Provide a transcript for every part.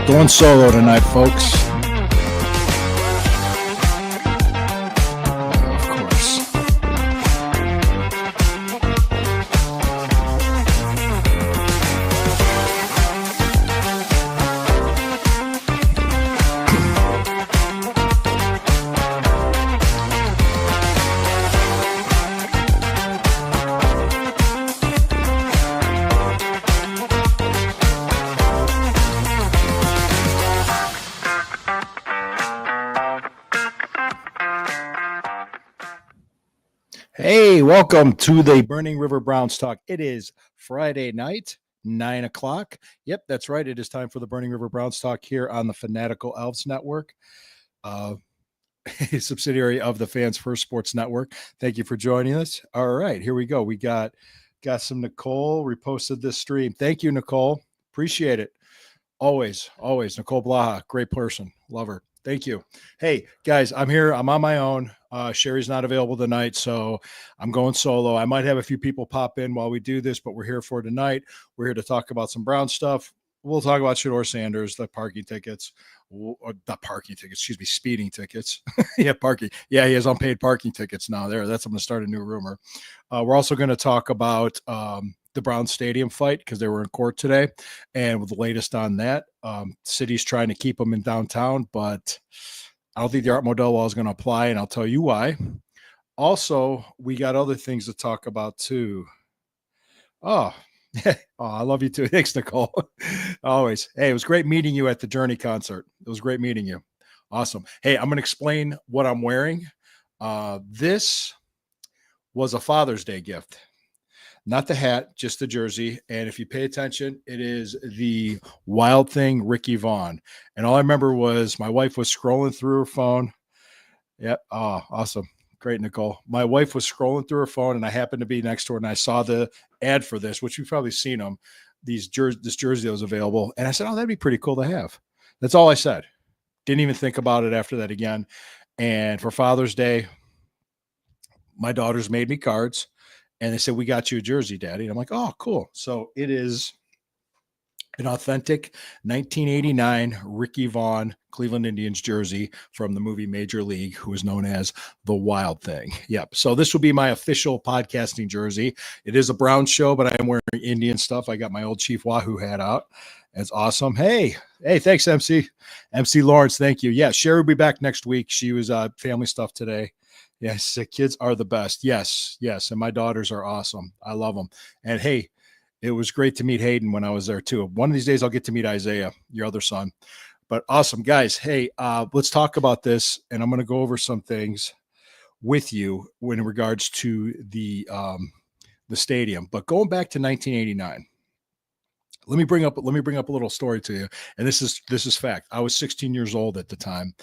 Going solo tonight, folks. Of course. Hey, welcome to the Burning River Browns Talk. It is Friday night, 9 o'clock. Yep, that's right. It is time for the Burning River Browns Talk here on the Fanatical Elves Network, a subsidiary of the Fans First Sports Network. Thank you for joining us. All right, here we go. We got some Nicole reposted this stream. Thank you, Nicole. Appreciate it. Always. Nicole Blaha, great person. Love her. Thank you. Hey, guys, I'm here. I'm on my own. Sherry's not available tonight, so I'm going solo. I might have a few people pop in while we do this, but we're here for tonight. We're here to talk about some Brown stuff. We'll talk about Shedeur Sanders, the parking tickets, speeding tickets. Yeah, parking. Yeah, he has unpaid parking tickets now. That's I'm going to start a new rumor. We're also going to talk about the Brown Stadium fight because they were in court today, and with the latest on that, city's trying to keep them in downtown, but I don't think the Art Modell law is going to apply, and I'll tell you why. Also, we got other things to talk about too. Oh, I love you too. Thanks, Nicole. Always. Hey, it was great meeting you at the Journey concert. It was great meeting you. Awesome. Hey, I'm going to explain what I'm wearing. This was a Father's Day gift. Not the hat, just the jersey. And if you pay attention, it is the Wild Thing Ricky Vaughn. And all I remember was my wife was scrolling through her phone. Yep. Oh, awesome. Great, Nicole. My wife was scrolling through her phone, and I happened to be next to her, and I saw the ad for this, which you've probably seen them, this jersey that was available. And I said, oh, that'd be pretty cool to have. That's all I said. Didn't even think about it after that again. And for Father's Day, my daughters made me cards. And they said, we got you a jersey, Daddy. And I'm like, oh, cool. So it is an authentic 1989 Ricky Vaughn Cleveland Indians jersey from the movie Major League, who is known as the Wild Thing. Yep. So this will be my official podcasting jersey. It is a Brown show, but I am wearing Indian stuff. I got my old Chief Wahoo hat out. It's awesome. Hey, thanks, MC Lawrence. Thank you. Yeah, Sherry will be back next week. She was family stuff today. Yes, the kids are the best. Yes. And my daughters are awesome. I love them. And hey, it was great to meet Hayden when I was there too. One of these days I'll get to meet Isaiah, your other son. But awesome, guys. Hey, let's talk about this. And I'm going to go over some things with you in regards to the stadium. But going back to 1989, let me bring up a little story to you. And this is fact. I was 16 years old at the time.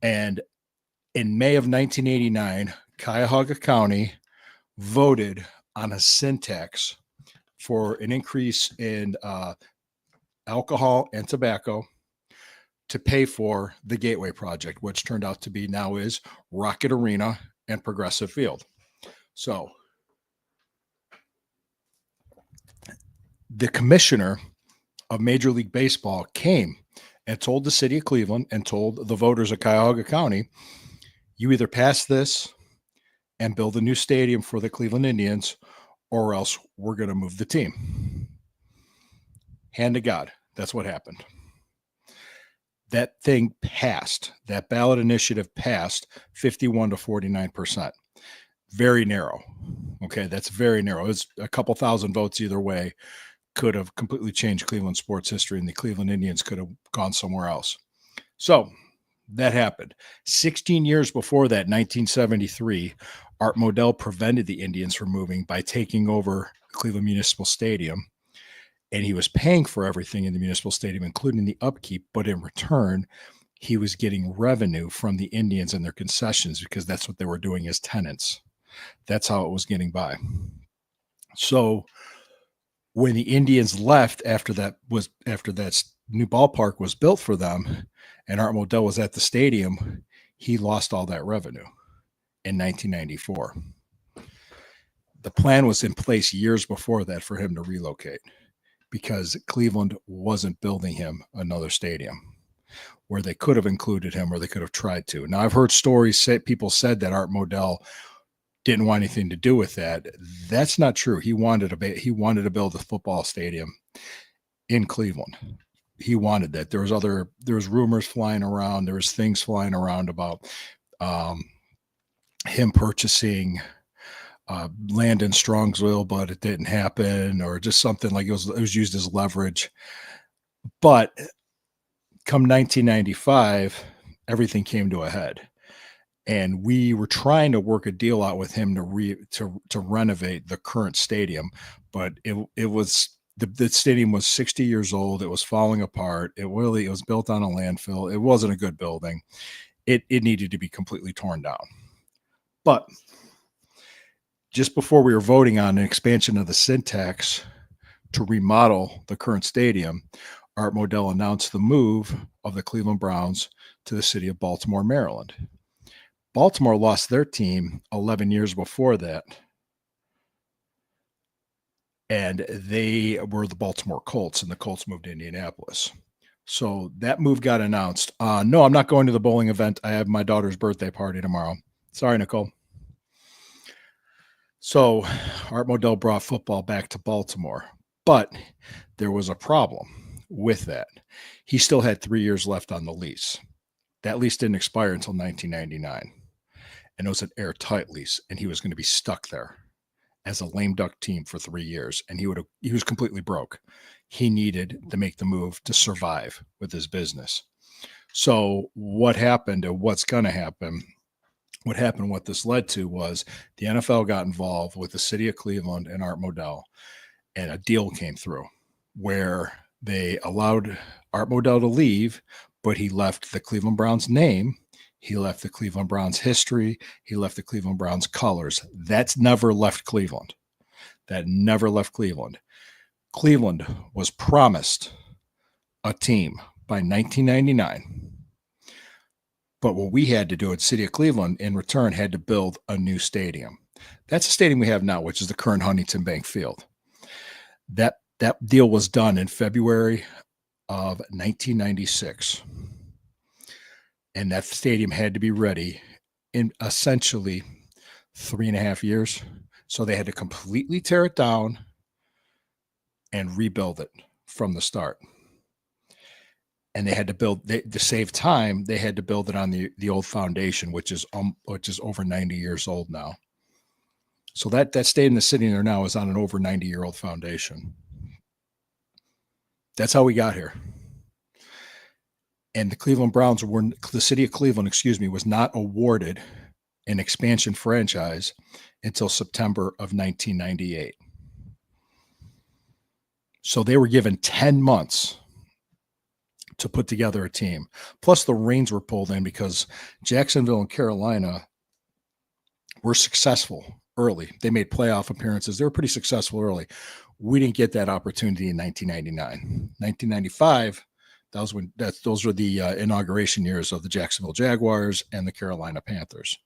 And in May of 1989, Cuyahoga County voted on a sin tax for an increase in alcohol and tobacco to pay for the Gateway Project, which turned out to be now is Rocket Arena and Progressive Field. So the commissioner of Major League Baseball came and told the city of Cleveland and told the voters of Cuyahoga County, you either pass this and build a new stadium for the Cleveland Indians, or else we're going to move the team. Hand to God, that's what happened. That thing passed. That ballot initiative passed 51 to 49%. Very narrow. Okay, that's very narrow. It's a couple thousand votes either way. Could have completely changed Cleveland sports history, and the Cleveland Indians could have gone somewhere else. So that happened. 16 years before that, 1973, Art Modell prevented the Indians from moving by taking over Cleveland Municipal Stadium. And he was paying for everything in the Municipal Stadium, including the upkeep. But in return, he was getting revenue from the Indians and their concessions because that's what they were doing as tenants. That's how it was getting by. So when the Indians left after that new ballpark was built for them, and Art Modell was at the stadium, He lost all that revenue in 1994. The plan was in place years before that for him to relocate because Cleveland wasn't building him another stadium where they could have included him or they could have tried to. Now, I've heard stories say people said that Art Modell didn't want anything to do with that. That's not true. He wanted to build a football stadium in Cleveland. He wanted that. There was rumors flying around. There was things flying around about him purchasing land in Strongsville, but it didn't happen, or just something like it was used as leverage. But come 1995, everything came to a head, and we were trying to work a deal out with him to renovate the current stadium, but it was the stadium was 60 years old. It was falling apart. It was built on a landfill. It wasn't a good building. It needed to be completely torn down. But just before we were voting on an expansion of the Syntax to remodel the current stadium, Art Modell announced the move of the Cleveland Browns to the city of Baltimore, Maryland. Baltimore lost their team 11 years before that, and they were the Baltimore Colts, and the Colts moved to Indianapolis. So that move got announced. No, I'm not going to the bowling event. I have my daughter's birthday party tomorrow. Sorry, Nicole. So Art Modell brought football back to Baltimore, but there was a problem with that. He still had 3 years left on the lease. That lease didn't expire until 1999, and it was an airtight lease, and he was going to be stuck there as a lame duck team for 3 years, and he was completely broke. He needed to make the move to survive with his business. So what happened, or what's going to happen? What this led to was the NFL got involved with the city of Cleveland and Art Modell, and a deal came through where they allowed Art Modell to leave, but he left the Cleveland Browns name. He left the Cleveland Browns history. He left the Cleveland Browns colors. That's never left Cleveland. That never left Cleveland. Cleveland was promised a team by 1999. But what we had to do at City of Cleveland in return had to build a new stadium. That's the stadium we have now, which is the current Huntington Bank Field. That deal was done in February of 1996. And that stadium had to be ready in essentially 3.5 years. So they had to completely tear it down and rebuild it from the start. And they had to to save time. They had to build it on the old foundation, which is over 90 years old now. So that stadium that's sitting there now is on an over 90-year-old foundation. That's how we got here. And the Cleveland Browns the city of Cleveland, was not awarded an expansion franchise until September of 1998. So they were given 10 months to put together a team. Plus the reins were pulled in because Jacksonville and Carolina were successful early. They made playoff appearances. They were pretty successful early. We didn't get that opportunity in 1999. 1995, those were the inauguration years of the Jacksonville Jaguars and the Carolina Panthers.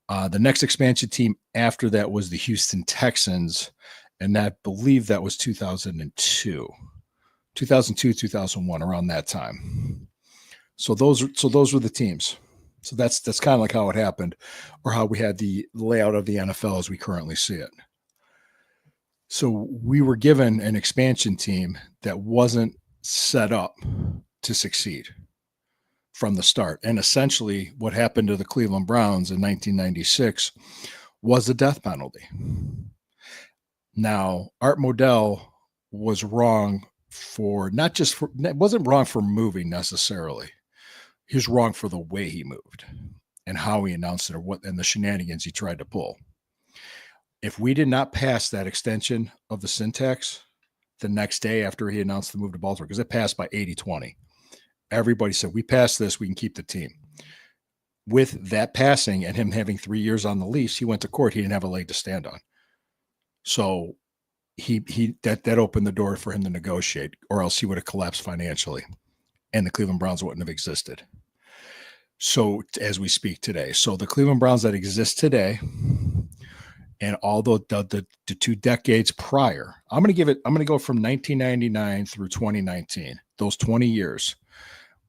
The next expansion team after that was the Houston Texans, and I believe that was 2002, 2001, around that time. So those were the teams. So that's kind of like how it happened, or how we had the layout of the NFL as we currently see it. So we were given an expansion team that wasn't set up to succeed from the start. And essentially what happened to the Cleveland Browns in 1996 was a death penalty. Now, Art Modell was wrong it wasn't wrong for moving necessarily. He was wrong for the way he moved and how he announced it, and the shenanigans he tried to pull. If we did not pass that extension of the Syntax the next day after he announced the move to Baltimore, because it passed by 80-20, everybody said, we passed this, we can keep the team. With that passing and him having 3 years on the lease, he went to court. He didn't have a leg to stand on. So that opened the door for him to negotiate, or else he would have collapsed financially and the Cleveland Browns wouldn't have existed. So as we speak today, so the Cleveland Browns that exist today, and all the 2 decades prior, I'm going to go from 1999 through 2019, those 20 years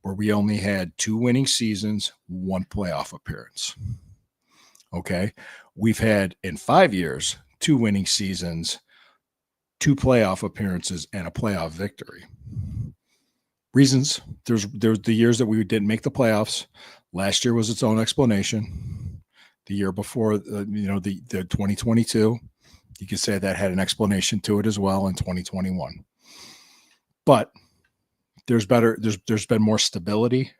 where we only had 2 winning seasons, 1 playoff appearance. Okay. We've had in 5 years, 2 winning seasons, 2 playoff appearances, and a playoff victory. Reasons, there's the years that we didn't make the playoffs. Last year was its own explanation. The year before, the 2022, you could say that had an explanation to it as well in 2021. But there's been more stability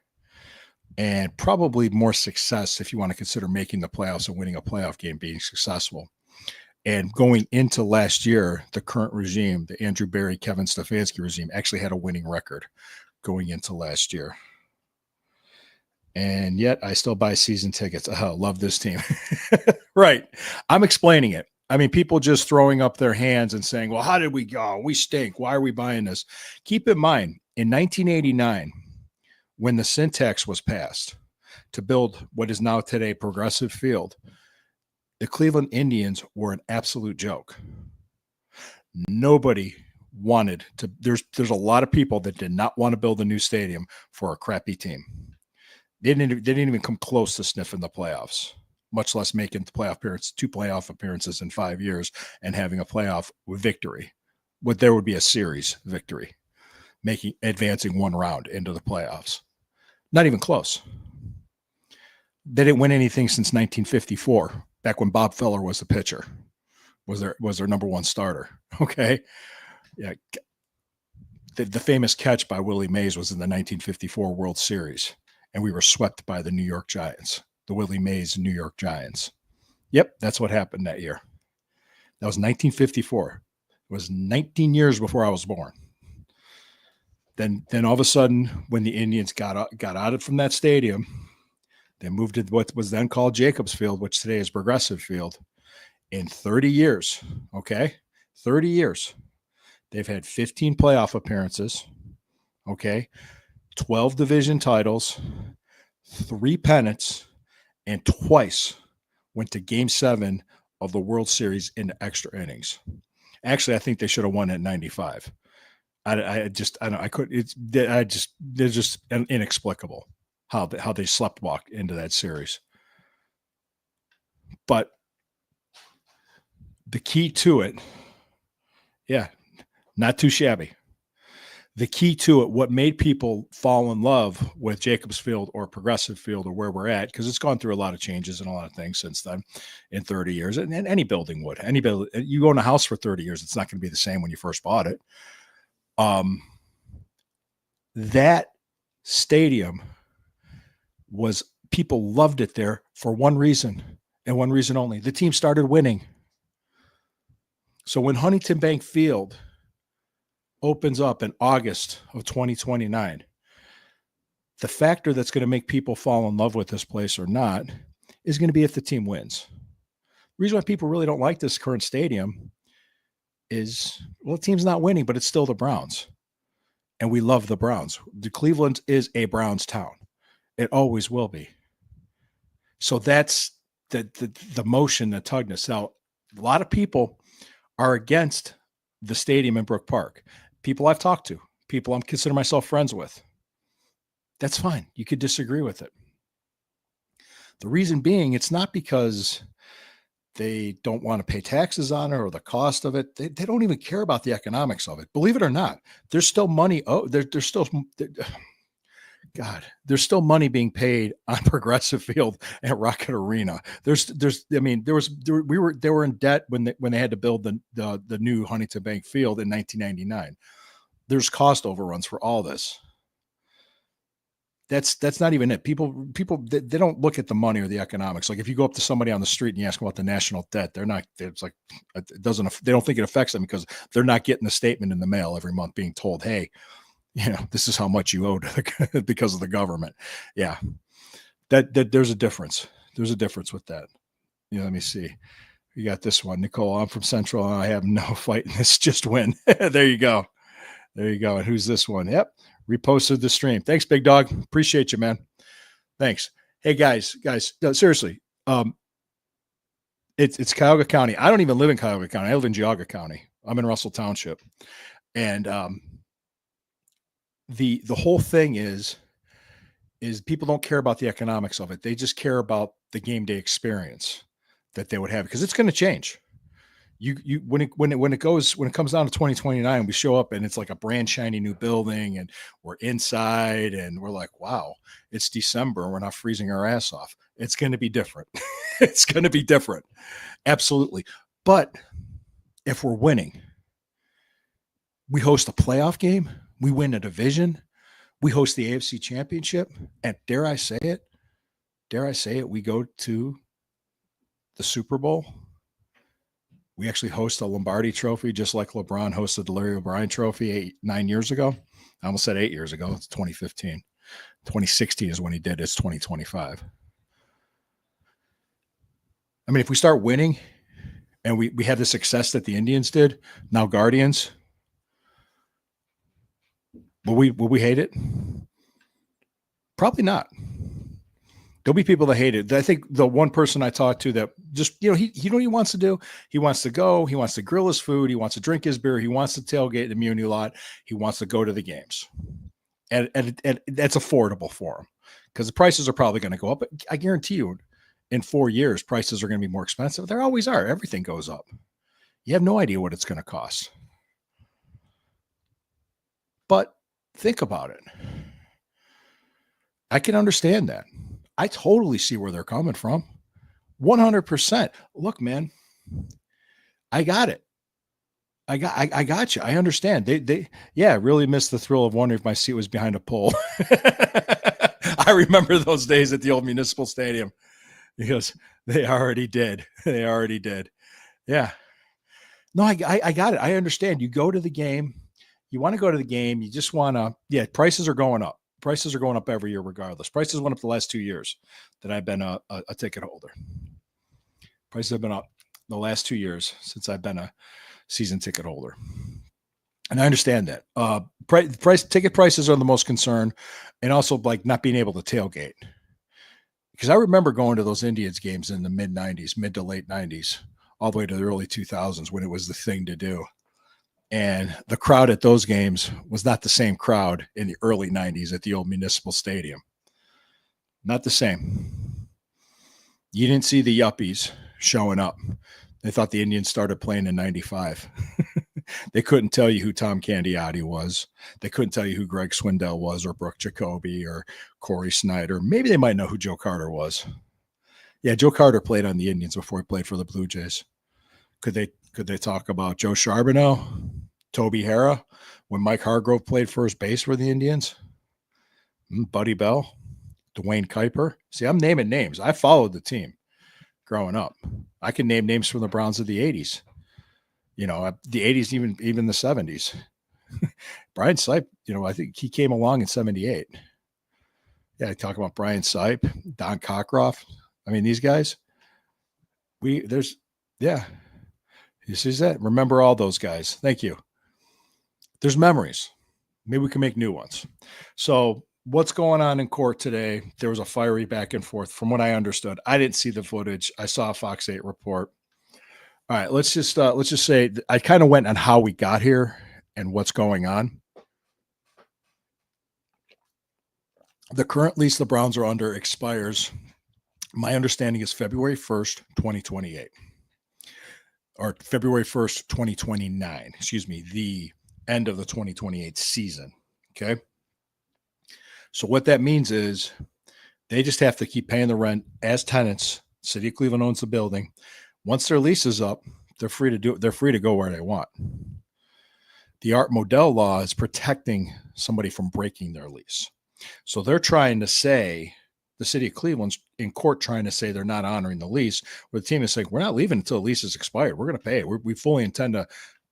and probably more success if you want to consider making the playoffs and winning a playoff game being successful. And going into last year, the current regime, the Andrew Berry, Kevin Stefanski regime, actually had a winning record going into last year. And yet I still buy season tickets. Oh, love this team. Right. I'm explaining it. I mean, people just throwing up their hands and saying, well, how did we go? We stink. Why are we buying this? Keep in mind, in 1989, when the syntax was passed to build what is now today Progressive Field, the Cleveland Indians were an absolute joke. Nobody wanted to. There's a lot of people that did not want to build a new stadium for a crappy team. They didn't even come close to sniffing the playoffs, much less making the playoff appearance, 2 playoff appearances in 5 years and having a playoff victory. What there would be a series victory, advancing 1 round into the playoffs. Not even close. They didn't win anything since 1954, back when Bob Feller was the pitcher, was their number 1 starter. Okay. Yeah. The famous catch by Willie Mays was in the 1954 World Series, and we were swept by the New York Giants, the Willie Mays New York Giants. Yep, that's what happened that year. That was 1954. It was 19 years before I was born. Then all of a sudden, when the Indians got out from that stadium, they moved to what was then called Jacobs Field, which today is Progressive Field. In 30 years, okay, 30 years, they've had 15 playoff appearances, okay, 12 division titles, 3 pennants, and twice went to Game 7 of the World Series in extra innings. Actually, I think they should have won at 95. They're just inexplicable how they sleptwalk into that series. But the key to it, yeah, not too shabby. The key to it, what made people fall in love with Jacobs Field or Progressive Field or where we're at, because it's gone through a lot of changes and a lot of things since then in 30 years. And any building would. Any building, you own a house for 30 years, it's not going to be the same when you first bought it. That stadium was, people loved it there for one reason and one reason only. The team started winning. So when Huntington Bank Field opens up in August of 2029, the factor that's going to make people fall in love with this place or not is going to be if the team wins. The reason why people really don't like this current stadium is, well, the team's not winning, but it's still the Browns. And we love the Browns. The Cleveland is a Browns town. It always will be. So that's the motion that tugged us. Now, a lot of people are against the stadium in Brook Park. People I've talked to, people I'm considering myself friends with. That's fine. You could disagree with it. The reason being, it's not because they don't want to pay taxes on it or the cost of it. They don't even care about the economics of it. Believe it or not, there's still money. Oh, there's still money being paid on Progressive Field at Rocket Arena. They were in debt when they had to build the new Huntington Bank Field in 1999. There's cost overruns for all this. That's not even it. People they don't look at the money or the economics. Like if you go up to somebody on the street and you ask them about the national debt, they don't think it affects them because they're not getting a statement in the mail every month being told, hey, this is how much you owe because of the government. Yeah. That there's a difference. There's a difference with that. Let me see. You got this one, Nicole. I'm from Central and I have no fight in this, just win. There you go. And who's this one? Yep. Reposted the stream. Thanks, big dog. Appreciate you, man. Thanks. Hey guys, no, seriously. It's Cuyahoga County. I don't even live in Cuyahoga County. I live in Geauga County. I'm in Russell Township, and the whole thing is people don't care about the economics of it. They just care about the game day experience that they would have because it's going to change. You when it comes down to 2029, we show up and it's like a brand shiny new building and we're inside and we're like, wow, it's December and we're not freezing our ass off. It's going to be different. It's going to be different. Absolutely. But if we're winning, we host a playoff game, we win a division, we host the AFC championship, and dare I say it, we go to the Super Bowl. We actually host a Lombardi trophy, just like LeBron hosted the Larry O'Brien trophy 9 years ago. I almost said 8 years ago. It's 2015. 2016 is when he did. It's 2025. I mean, if we start winning and we have the success that the Indians did, now Guardians, will we hate it? Probably not. There'll be people that hate it. I think the one person I talked to that just, he know what he wants to do? He wants to go. He wants to grill his food. He wants to drink his beer. He wants to tailgate the Muni lot. He wants to go to the games. And that's affordable for him because the prices are probably going to go up. But I guarantee you in 4 years, prices are going to be more expensive. There always are. Everything goes up. You have no idea what it's going to cost. But think about it. I can understand that. I totally see where they're coming from. 100%. Look, man, I got it. I got you. I understand. They really missed the thrill of wondering if my seat was behind a pole. I remember those days at the old Municipal Stadium because they already did. They already did. Yeah. No, I got it. I understand. You go to the game. You want to go to the game. You just want to, prices are going up. Prices are going up every year regardless. Prices went up the last 2 years that I've been a ticket holder. Prices have been up the last 2 years since I've been a season ticket holder. And I understand that. Ticket prices are the most concern, and also like not being able to tailgate. Because I remember going to those Indians games in the mid to late 90s, all the way to the early 2000s when it was the thing to do. And the crowd at those games was not the same crowd in the early 90s at the old Municipal Stadium. Not the same. You didn't see the yuppies showing up. They thought the Indians started playing in 95. They couldn't tell you who Tom Candiotti was. They couldn't tell you who Greg Swindell was or Brooke Jacoby or Corey Snyder. Maybe they might know who Joe Carter was. Yeah, Joe Carter played on the Indians before he played for the Blue Jays. Could they talk about Joe Charbonneau, Toby Harrah, when Mike Hargrove played first base for the Indians? Buddy Bell, Dwayne Kuiper. See, I'm naming names. I followed the team growing up. I can name names from the Browns of the 80s. The 80s, even the 70s. Brian Sipe, I think he came along in 78. Yeah, I talk about Brian Sipe, Don Cockcroft. I mean, these guys, You see that? Remember all those guys. Thank you. There's memories. Maybe we can make new ones. So what's going on in court today? There was a fiery back and forth from what I understood. I didn't see the footage. I saw a Fox 8 report. All right, let's just say I kind of went on how we got here and what's going on. The current lease the Browns are under expires. My understanding is February 1st, 2028. Or February 1st, 2029, the end of the 2028 season. Okay. So what that means is they just have to keep paying the rent as tenants. City of Cleveland owns the building. Once their lease is up, they're free to go where they want. The Art Modell law is protecting somebody from breaking their lease. So they're trying to say, the city of Cleveland's in court trying to say they're not honoring the lease, where the team is saying, we're not leaving until the lease is expired. We're going to pay it. We fully intend to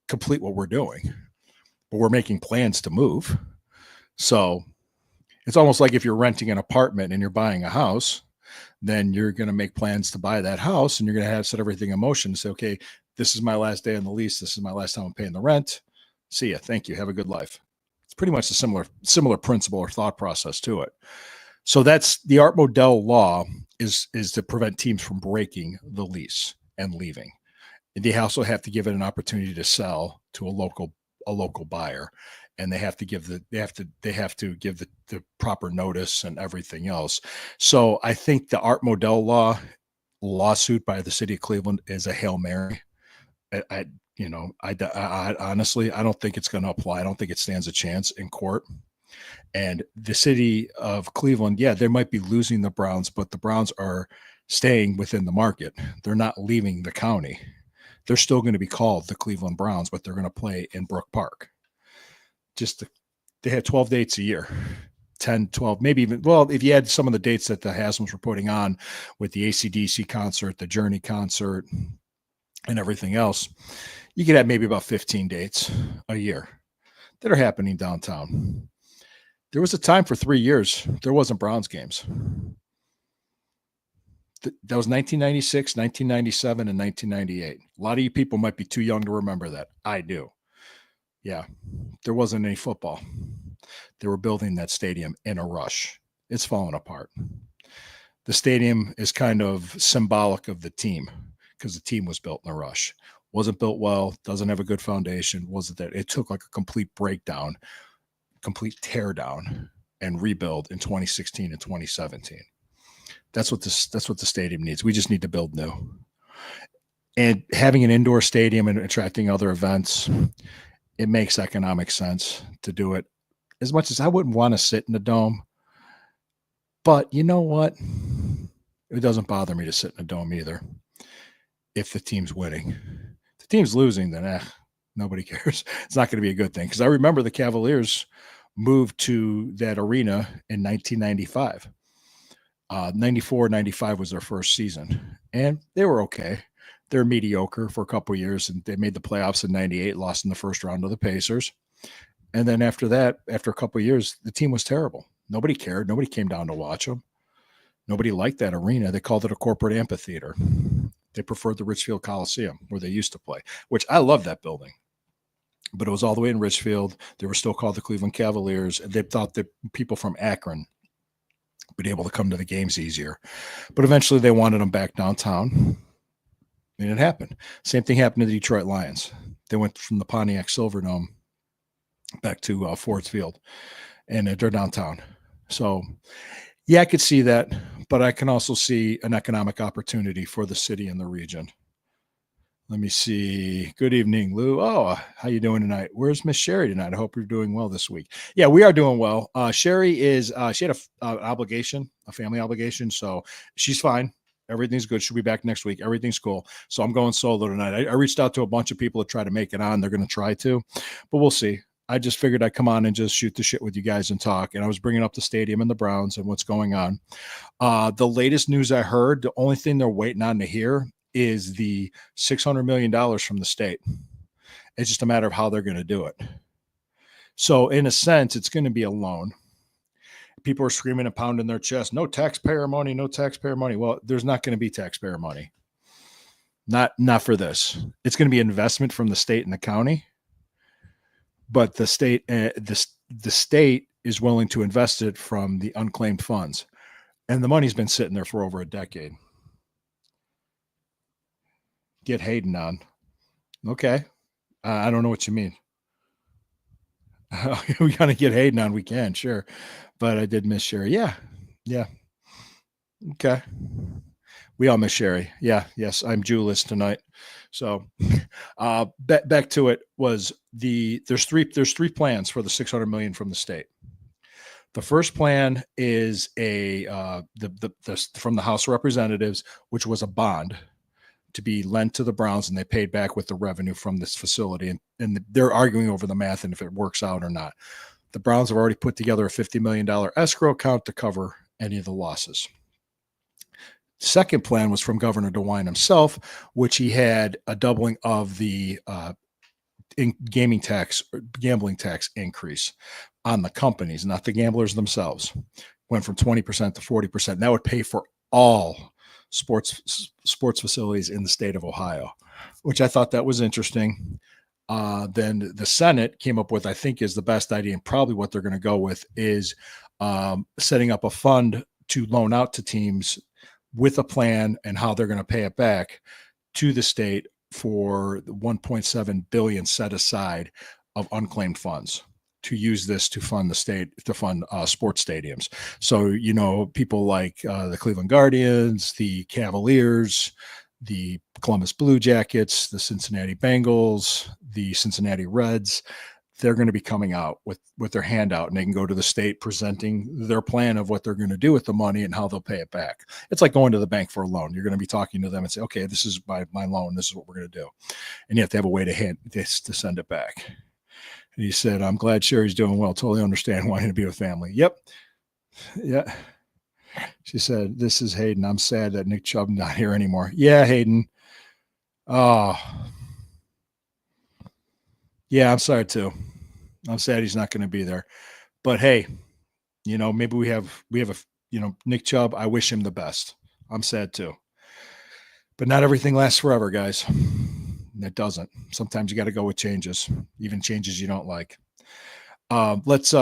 complete what we're doing, but we're making plans to move. So it's almost like if you're renting an apartment and you're buying a house, then you're going to make plans to buy that house and you're going to have set everything in motion to say, okay, this is my last day on the lease. This is my last time I'm paying the rent. See ya. Thank you. Have a good life. It's pretty much a similar principle or thought process to it. So that's the Art Modell law is to prevent teams from breaking the lease and leaving. And they also have to give it an opportunity to sell to a local buyer, and they have to give the proper notice and everything else. So I think the Art Modell lawsuit by the city of Cleveland is a Hail Mary. I honestly, I don't think it's going to apply. I don't think it stands a chance in court. And the city of Cleveland, yeah, they might be losing the Browns, but the Browns are staying within the market. They're not leaving the county. They're still going to be called the Cleveland Browns, but they're going to play in Brook Park. They had 12 dates a year. 10, 12, maybe even, well, if you had some of the dates that the Haslam's were putting on with the AC/DC concert, the Journey concert, and everything else, you could have maybe about 15 dates a year that are happening downtown. There was a time for 3 years there wasn't Browns games. That was 1996, 1997, and 1998. A lot of you people might be too young to remember that. I do. Yeah, there wasn't any football. They were building that stadium in a rush. It's falling apart. The stadium is kind of symbolic of the team because the team was built in a rush. Wasn't built well, doesn't have a good foundation. Wasn't that it took like a complete breakdown, complete tear down and rebuild in 2016 and 2017. That's what the stadium needs. We just need to build new. And having an indoor stadium and attracting other events, it makes economic sense to do it. As much as I wouldn't want to sit in the dome, but you know what? It doesn't bother me to sit in a dome either. If the team's winning, if the team's losing, then nobody cares. It's not going to be a good thing. Because I remember the Cavaliers moved to that arena in 1995. 94, 95 was their first season, and they were okay. They're mediocre for a couple of years, and they made the playoffs in 98, lost in the first round to the Pacers. And then after that, after a couple of years, the team was terrible. Nobody cared. Nobody came down to watch them. Nobody liked that arena. They called it a corporate amphitheater. They preferred the Richfield Coliseum where they used to play, which I love that building. But it was all the way in Richfield. They were still called the Cleveland Cavaliers. And they thought that people from Akron would be able to come to the games easier. But eventually they wanted them back downtown. And it happened. Same thing happened to the Detroit Lions. They went from the Pontiac Silverdome back to Ford Field, and they're downtown. So, yeah, I could see that, but I can also see an economic opportunity for the city and the region. Let me see. Good evening, Lou. Oh, how you doing tonight? Where's Miss Sherry tonight? I hope you're doing well this week. Yeah, we are doing well. Sherry is she had an obligation, a family obligation, so she's fine. Everything's good. She'll be back next week. Everything's cool. So I'm going solo tonight. I reached out to a bunch of people to try to make it on. They're going to try to, but we'll see. I just figured I'd come on and just shoot the shit with you guys and talk. And I was bringing up the stadium and the Browns and what's going on. The latest news I heard, the only thing they're waiting on to hear is the $600 million from the state. It's just a matter of how they're going to do it. So in a sense, it's going to be a loan. People are screaming and pounding their chest, no taxpayer money, no taxpayer money. Well, there's not going to be taxpayer money. Not for this. It's going to be investment from the state and the county. But the state is willing to invest it from the unclaimed funds. And the money's been sitting there for over a decade. Get Hayden on. Okay. I don't know what you mean. We got to get Hayden on. We can, sure. But I did miss Sherry. Yeah. Okay. We all miss Sherry. Yeah. Yes. I'm Julius tonight. So back to it was there's three plans for the $600 million from the state. The first plan is from the House of Representatives, which was a bond to be lent to the Browns, and they paid back with the revenue from this facility. And they're arguing over the math and if it works out or not. The Browns have already put together a $50 million escrow account to cover any of the losses. Second plan was from Governor DeWine himself, which he had a doubling of the gambling tax increase on the companies, not the gamblers themselves. Went from 20% to 40%. And that would pay for all sports facilities in the state of Ohio, which I thought that was interesting. Then the Senate came up with, I think is the best idea, and probably what they're going to go with is setting up a fund to loan out to teams with a plan and how they're going to pay it back to the state for the 1.7 billion set aside of unclaimed funds to use this to fund the state, to fund sports stadiums. So, you know, people like the Cleveland Guardians, the Cavaliers, the Columbus Blue Jackets, the Cincinnati Bengals, the Cincinnati Reds, they're going to be coming out with their hand out, and they can go to the state presenting their plan of what they're going to do with the money and how they'll pay it back. It's like going to the bank for a loan. You're going to be talking to them and say, okay, this is my loan. This is what we're going to do. And you have to have a way to hand this to send it back. And he said, I'm glad Sherry's doing well. Totally understand wanting to be with family. Yep. Yeah. She said, this is Hayden. I'm sad that Nick Chubb's not here anymore. Yeah, Hayden. Oh, yeah, I'm sorry too. I'm sad he's not going to be there. But hey, you know, maybe we have a, you know, Nick Chubb, I wish him the best. I'm sad too. But not everything lasts forever, guys. It doesn't. Sometimes you got to go with changes, even changes you don't like. Let's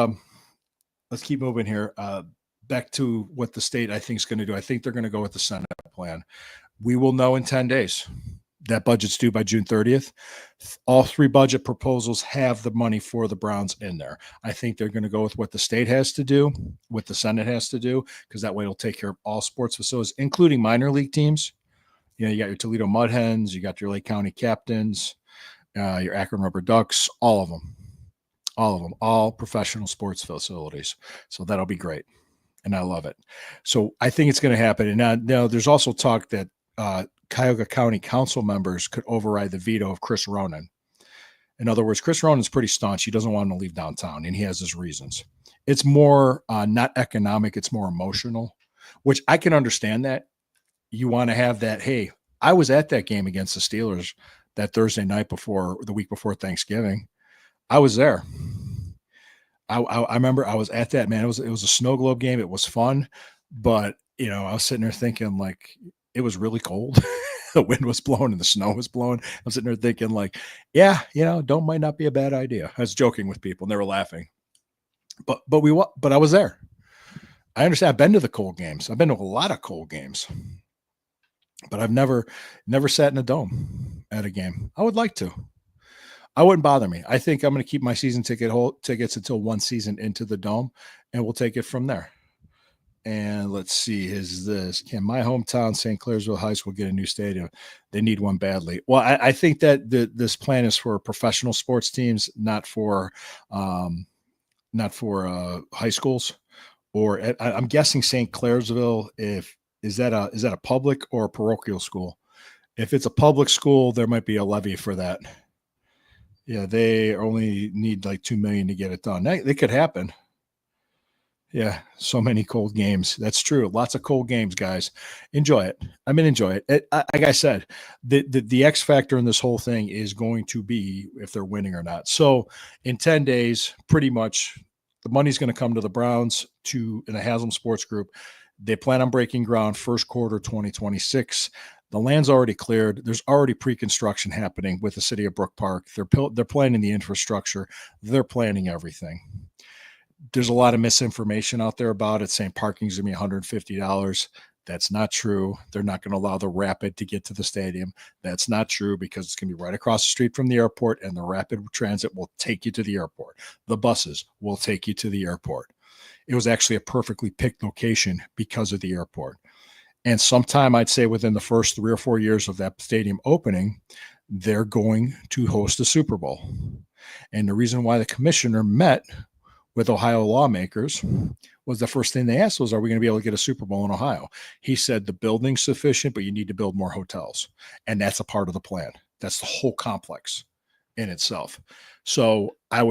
keep moving here. Back to what the state I think is going to do. I think they're going to go with the Senate plan. We will know in 10 days. That budget's due by June 30th. All three budget proposals have the money for the Browns in there. I think they're going to go with what the state has to do, what the Senate has to do, because that way it'll take care of all sports facilities, including minor league teams. You know, you got your Toledo Mud Hens, you got your Lake County Captains, your Akron Rubber Ducks, all of them, all professional sports facilities. So that'll be great. And I love it. So I think it's going to happen. And now there's also talk that Cuyahoga County council members could override the veto of Chris Ronan. In other words, Chris Ronan's pretty staunch. He doesn't want to leave downtown, and he has his reasons. It's more not economic. It's more emotional, which I can understand that. You want to have that, hey, I was at that game against the Steelers that Thursday night before, the week before Thanksgiving. I was there. I remember I was at that, man. It was a snow globe game. It was fun, but, you know, I was sitting there thinking, like, it was really cold. The wind was blowing and the snow was blowing. I'm sitting there thinking, like, yeah, you know, dome might not be a bad idea. I was joking with people and they were laughing, but I was there. I understand. I've been to the cold games. I've been to a lot of cold games, but I've never sat in a dome at a game. I would like to. I wouldn't bother me. I think I'm going to keep my season tickets until one season into the dome, and we'll take it from there. And let's see, can my hometown, St. Clairsville High School, get a new stadium? They need one badly. Well, I think that this plan is for professional sports teams, not for high schools. Or I'm guessing St. Clairsville. Is that a public or a parochial school? If it's a public school, there might be a levy for that. Yeah, they only need like $2 million to get it done. They could happen. Yeah, so many cold games. That's true. Lots of cold games, guys. Enjoy it. I mean, enjoy it. Like I said, the X factor in this whole thing is going to be if they're winning or not. So in 10 days, pretty much the money's going to come to the Browns in the Haslam Sports Group. They plan on breaking ground first quarter 2026. The land's already cleared. There's already pre-construction happening with the city of Brook Park. They're planning the infrastructure. They're planning everything. There's a lot of misinformation out there about it, saying parking's going to be $150. That's not true. They're not going to allow the Rapid to get to the stadium. That's not true because it's going to be right across the street from the airport, and the Rapid Transit will take you to the airport. The buses will take you to the airport. It was actually a perfectly picked location because of the airport. And sometime, I'd say within the first 3 or 4 years of that stadium opening, they're going to host a Super Bowl. And the reason why the commissioner met with Ohio lawmakers was the first thing they asked was, are we going to be able to get a Super Bowl in Ohio? He said the building's sufficient, but you need to build more hotels. And that's a part of the plan. That's the whole complex in itself. So I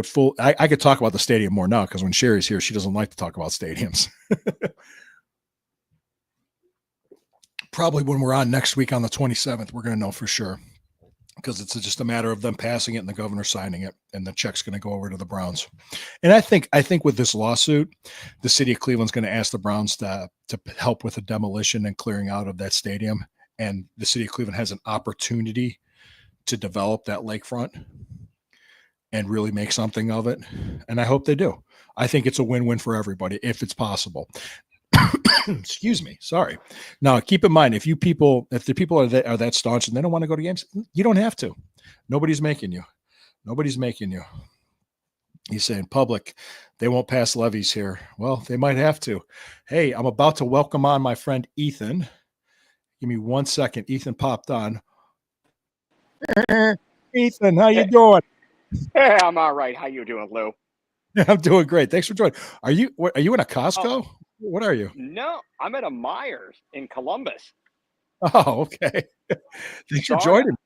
could talk about the stadium more now, because when Sherry's here, she doesn't like to talk about stadiums. Probably when we're on next week on the 27th, we're going to know for sure, because it's just a matter of them passing it and the governor signing it, and the check's going to go over to the Browns. And I think with this lawsuit, the city of Cleveland's going to ask the Browns to help with the demolition and clearing out of that stadium. And the city of Cleveland has an opportunity to develop that lakefront. and really make something of it. And I hope they do. I think it's a win-win for everybody if it's possible. Excuse me. Sorry. Now, keep in mind, if the people are that staunch and they don't want to go to games, you don't have to. Nobody's making you. Nobody's making you. He's saying public, they won't pass levies here. Well, they might have to. Hey, I'm about to welcome on my friend Ethan. Give me 1 second. Ethan popped on. Ethan, how you doing? Hey, I'm all right. How you doing, Lou? I'm doing great. Thanks for joining. Are you in a Costco? Oh, what are you? No, I'm at a Myers in Columbus. Oh, okay. Thanks for joining.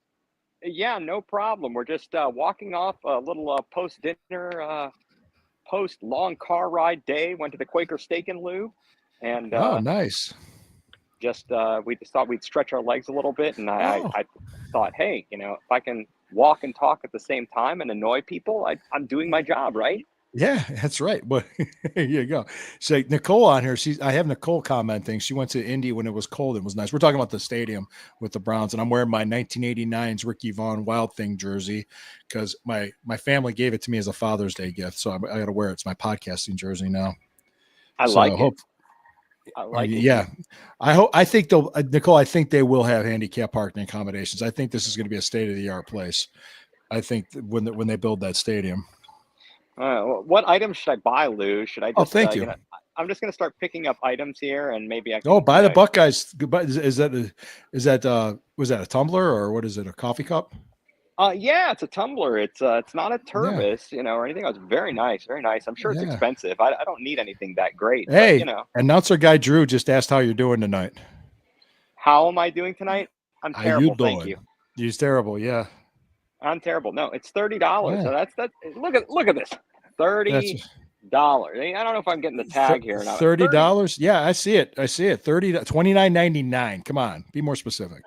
Yeah, no problem. We're just walking off a little post-dinner, post-long car ride day. Went to the Quaker Steak and Lou, and oh, nice. We just thought we'd stretch our legs a little bit, and I thought, hey, if I can walk and talk at the same time and annoy people, I'm doing my job, right? Yeah, that's right. But here you go. So Nicole on here. I have Nicole commenting. She went to Indy when it was cold. It was nice. We're talking about the stadium with the Browns, and I'm wearing my 1989's Ricky Vaughn Wild Thing jersey because my family gave it to me as a Father's Day gift. So I got to wear it. It's my podcasting jersey now. I like it. Yeah, I think they'll Nicole. I think they will have handicap parking accommodations. I think this is going to be a state of the art place. I think when they build that stadium. What items should I buy, Lou? Should I just, thank you. I'm just going to start picking up items here, and maybe I can. Buy the Buckeyes. Is that was that a tumbler or what is it? A coffee cup? Yeah, it's a tumbler. It's not a Tervis, or anything. It's very nice, very nice. I'm sure it's expensive. I don't need anything that great. Hey, but, announcer guy Drew just asked how you're doing tonight. How am I doing tonight? I'm terrible. Thank you. He's terrible. Yeah. I'm terrible. No, it's $30. Yeah. So that's look at this. $30. I don't know if I'm getting the tag here. $30. Yeah, I see it. $29.99. Come on, be more specific.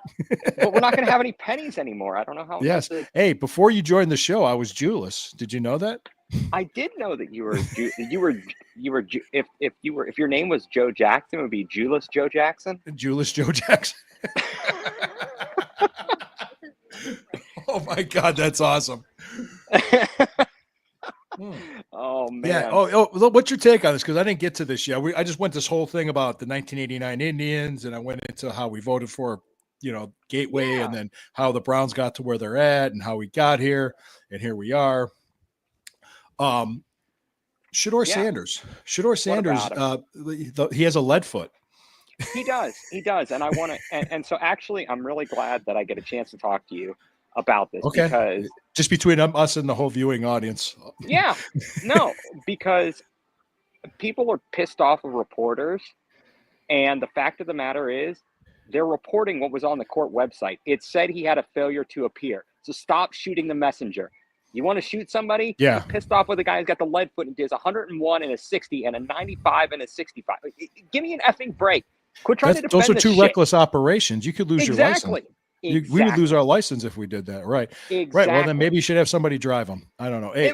But we're not going to have any pennies anymore. I don't know how. Yes. Hey, before you joined the show, I was Julius. Did you know that? I did know that you were. If your name was Joe Jackson, it would be Julius Joe Jackson. Julius Joe Jackson. Oh my God, that's awesome. Oh man. Yeah. Oh, what's your take on this? Because I didn't get to this yet. I just went this whole thing about the 1989 Indians, and I went into how we voted for, Gateway, and then how the Browns got to where they're at, and how we got here, and here we are. Shedeur Sanders. Shedeur Sanders. He has a lead foot. He does, and I want to, and so actually, I'm really glad that I get a chance to talk to you about this, because just between us and the whole viewing audience. Yeah, no, because people are pissed off of reporters, and the fact of the matter is they're reporting what was on the court website. It said he had a failure to appear. So stop shooting the messenger. You want to shoot somebody? Yeah. You're pissed off with the guy who's got the lead foot and does 101 and a 60 and a 95 and a 65. Give me an effing break. Quit trying to defend those are two reckless operations. You could lose your license. We would lose our license if we did that. Right. Exactly. Right. Well, then maybe you should have somebody drive them. I don't know. Hey,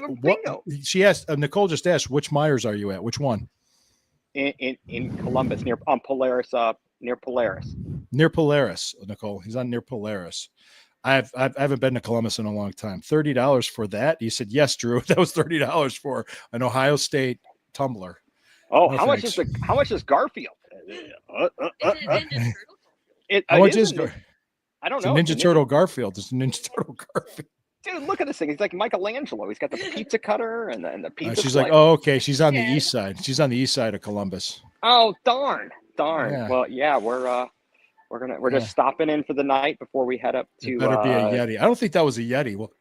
she asked, Nicole just asked, which Myers are you at? Which one? In Columbus, on Polaris, near Polaris. Near Polaris, Nicole. He's on near Polaris. I haven't been to Columbus in a long time. $30 for that? You said yes, Drew. That was $30 for an Ohio State tumbler. Oh, no, how much is Garfield? How much is Garfield? I don't know. Ninja Turtle Garfield. It's a Ninja Turtle Garfield. Dude, look at this thing. He's like Michelangelo. He's got the pizza cutter and the pizza. She's like, oh, okay. She's on the east side. She's on the east side of Columbus. Oh, darn. Yeah. Well, yeah, we're just stopping in for the night before we head up to. It better be a Yeti. I don't think that was a Yeti. Well,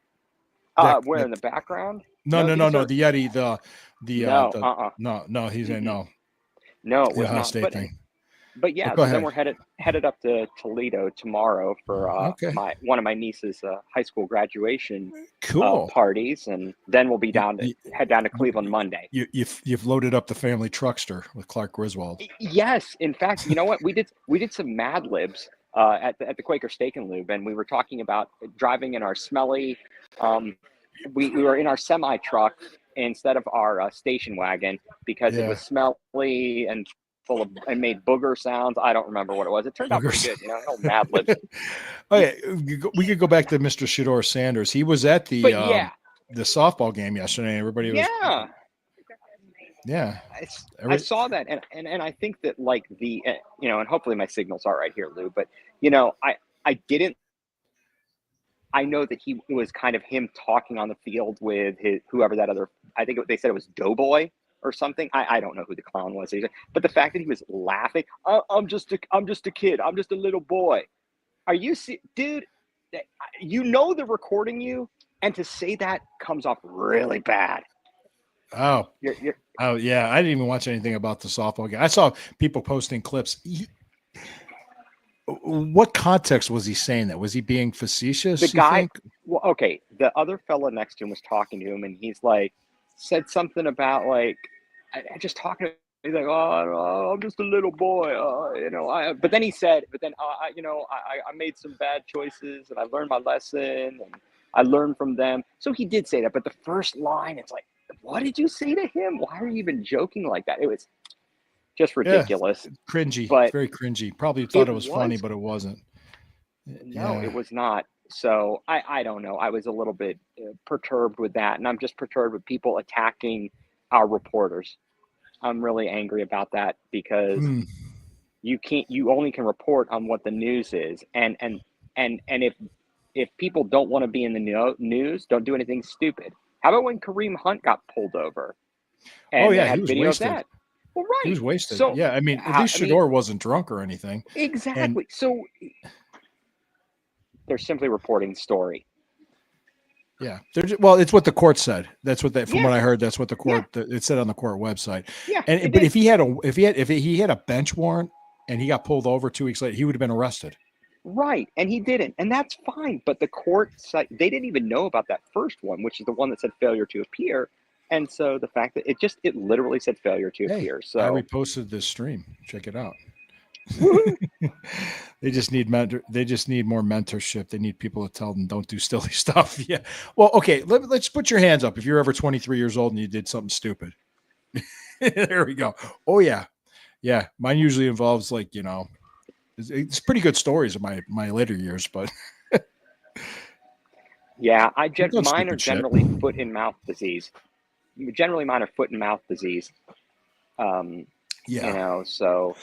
where in the background? No. The Yeti. No. He's a no. No, it the was Ohio not. State thing. But yeah, so then we're headed up to Toledo tomorrow for one of my niece's high school graduation parties, and then we'll be head down to Cleveland Monday. You've loaded up the family truckster with Clark Griswold. Yes, in fact, you know what, we did some Mad Libs at the Quaker Steak and Lube, and we were talking about driving in our smelly. We were in our semi truck instead of our station wagon because it was smelly and full of and made booger sounds. I don't remember what it was. It turned out pretty good, old Mad Libs. Okay, we could go back to Mr. Shedeur Sanders. He was at the the softball game yesterday. Everybody was, Yeah, yeah. I saw that, and I think that like and hopefully my signal's all right here, Lou. But you know, I didn't. I know that he it was kind of him talking on the field with his whoever that other. I think they said it was Doughboy or something. I don't know who the clown was, but the fact that he was laughing. I'm just a kid. I'm just a little boy. Are you dude? You know they're recording you, and to say that comes off really bad. Oh, You're oh yeah. I didn't even watch anything about the softball game. I saw people posting clips. What context was he saying that? Was he being facetious? the You guy. think? Well, okay. The other fella next to him was talking to him, and he's like, said something about like, I just talking. He's like, oh, I'm just a little boy, you know. But then he said, I made some bad choices, and I learned my lesson, and I learned from them. So he did say that. But the first line, it's like, what did you say to him? Why are you even joking like that? It was just Yeah, ridiculous. cringy, But very cringy. Probably thought it was funny, was but it wasn't. no, Yeah. it was not. So I don't know. I was a little bit perturbed with that, and I'm just perturbed with people attacking our reporters. I'm really angry about that because Hmm. you only can report on what the news is, and if people don't want to be in the news, don't do anything stupid. How about when Kareem Hunt got pulled over Oh and they yeah, he had was video of wasted. that? Well, He right. was wasted. So Yeah, I mean, at least I mean, Shador wasn't drunk or anything. And exactly. So they're simply reporting the story. yeah, well, it's what the court said. That's what from Yeah, what I heard, that's what the yeah, court it said on the court website. yeah. And It but did. if he had a bench warrant and he got pulled over 2 weeks later, he would have been arrested. Right, and he didn't, and that's fine. But the court said they didn't even know about that first one, which is the one that said failure to appear. And so the fact that it literally said failure to Hey, appear. I So reposted this stream. Check it out. woo-hoo. They just need they just need more mentorship. They need people to tell them don't do silly stuff. Yeah. Well, okay, let's put your hands up if you're ever 23 years old and you did something stupid. There we go. Oh yeah. Yeah. Mine usually involves like, it's pretty good stories of my later years, but Yeah, I've done mine are stupid shit. generally foot and mouth disease. Generally, mine are foot and mouth disease. Yeah. So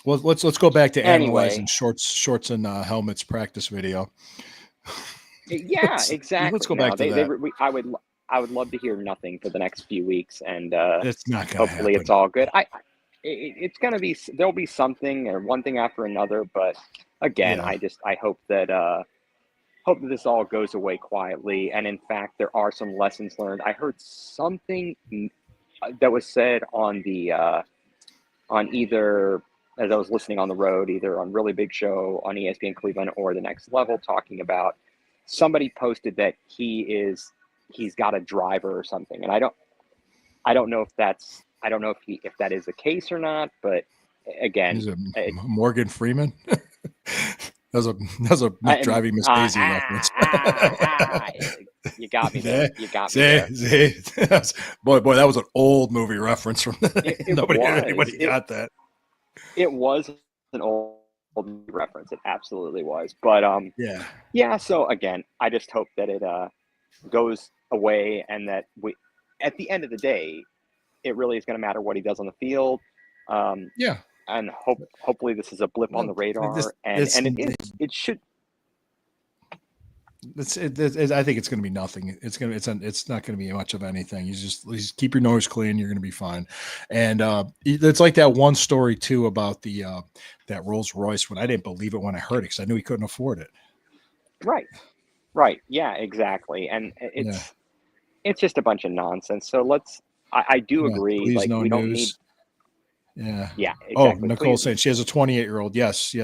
Well, let's go back to analyzing anyway, shorts and helmets practice video. yeah, Let's exactly. go back No, to that. I would love to hear nothing for the next few weeks, and It's not going to hopefully happen. it's all good. It's gonna be there'll be something or one thing after another, but again, Yeah. I hope that this all goes away quietly, and in fact, there are some lessons learned. I heard something that was said on the on either as I was listening on the road, either on Really Big Show on ESPN Cleveland or the Next Level, talking about somebody posted that he's got a driver or something, and I don't know if if that is the case or not, but again, Is it Morgan Freeman? That's a driving Miss Daisy reference. You got me there. You got me there. Boy, that was an old movie reference from anybody It got that. it was an old reference. It absolutely was. But Yeah. yeah. So again, I just hope that it goes away, and that we, at the end of the day, it really is going to matter what he does on the field. Yeah. And hopefully this is a blip on the radar, and it should. I think it's going to be nothing. It's not going to be much of anything. You just keep your nose clean. You're going to be fine. And it's like that one story too about the that Rolls Royce, when I didn't believe it when I heard it because I knew he couldn't afford it. Right. Yeah, exactly. And it's just a bunch of nonsense. So I do agree. Please, like no we don't news. need. Yeah. Exactly. Oh, Nicole saying she has a 28-year-old. Yes,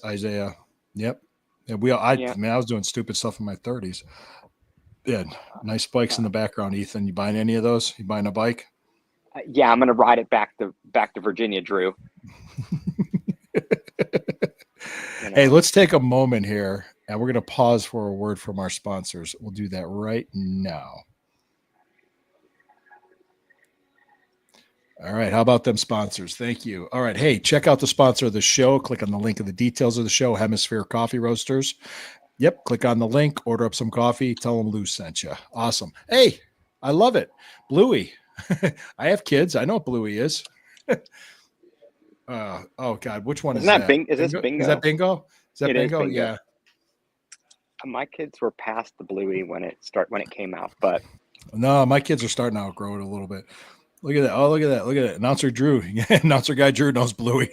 Isaiah. Yep. Yeah, I was doing stupid stuff in my 30s. Yeah, nice bikes in the background, Ethan. You buying any of those? You buying a bike? Yeah, I'm gonna ride it back to Virginia, Drew. Hey, let's take a moment here, and we're gonna pause for a word from our sponsors. We'll do that right now. All right. How about them sponsors? Thank you. All right. Hey, check out the sponsor of the show. Click on the link in the details of the show, Hemisphere Coffee Roasters. Yep. Click on the link, order up some coffee, tell them Lou sent you. Awesome. Hey, I love it. Bluey. I have kids. I know what Bluey is. Oh God, which one Isn't is that that? Bing? Is this Bingo? Is that Bingo? Is that It is Bingo? Bingo. Yeah. My kids were past the Bluey when it came out, but No, my kids are starting to outgrow it a little bit. Look at that. Oh, look at that. Look at that. Announcer Drew. Announcer guy Drew knows Bluey.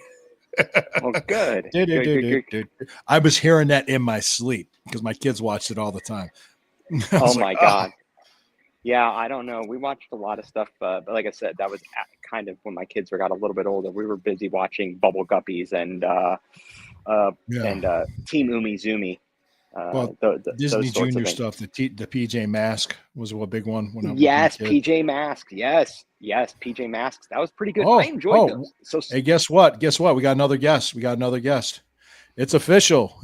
well, good. Dude, Good, good, good. dude. I was hearing that in my sleep because my kids watched it all the time. I Oh was my like, God. Yeah, I don't know. We watched a lot of stuff, but like I said, that was kind of when my kids got a little bit older. We were busy watching Bubble Guppies and yeah. Team Umi Zumi. Well, Those Disney sorts of Junior things. stuff. The PJ Mask was a big one when I was Yes, a kid. PJ Masks. Yes, PJ Masks. That was pretty good. I enjoyed those. So Hey, guess what? Guess what? We got another guest. It's official.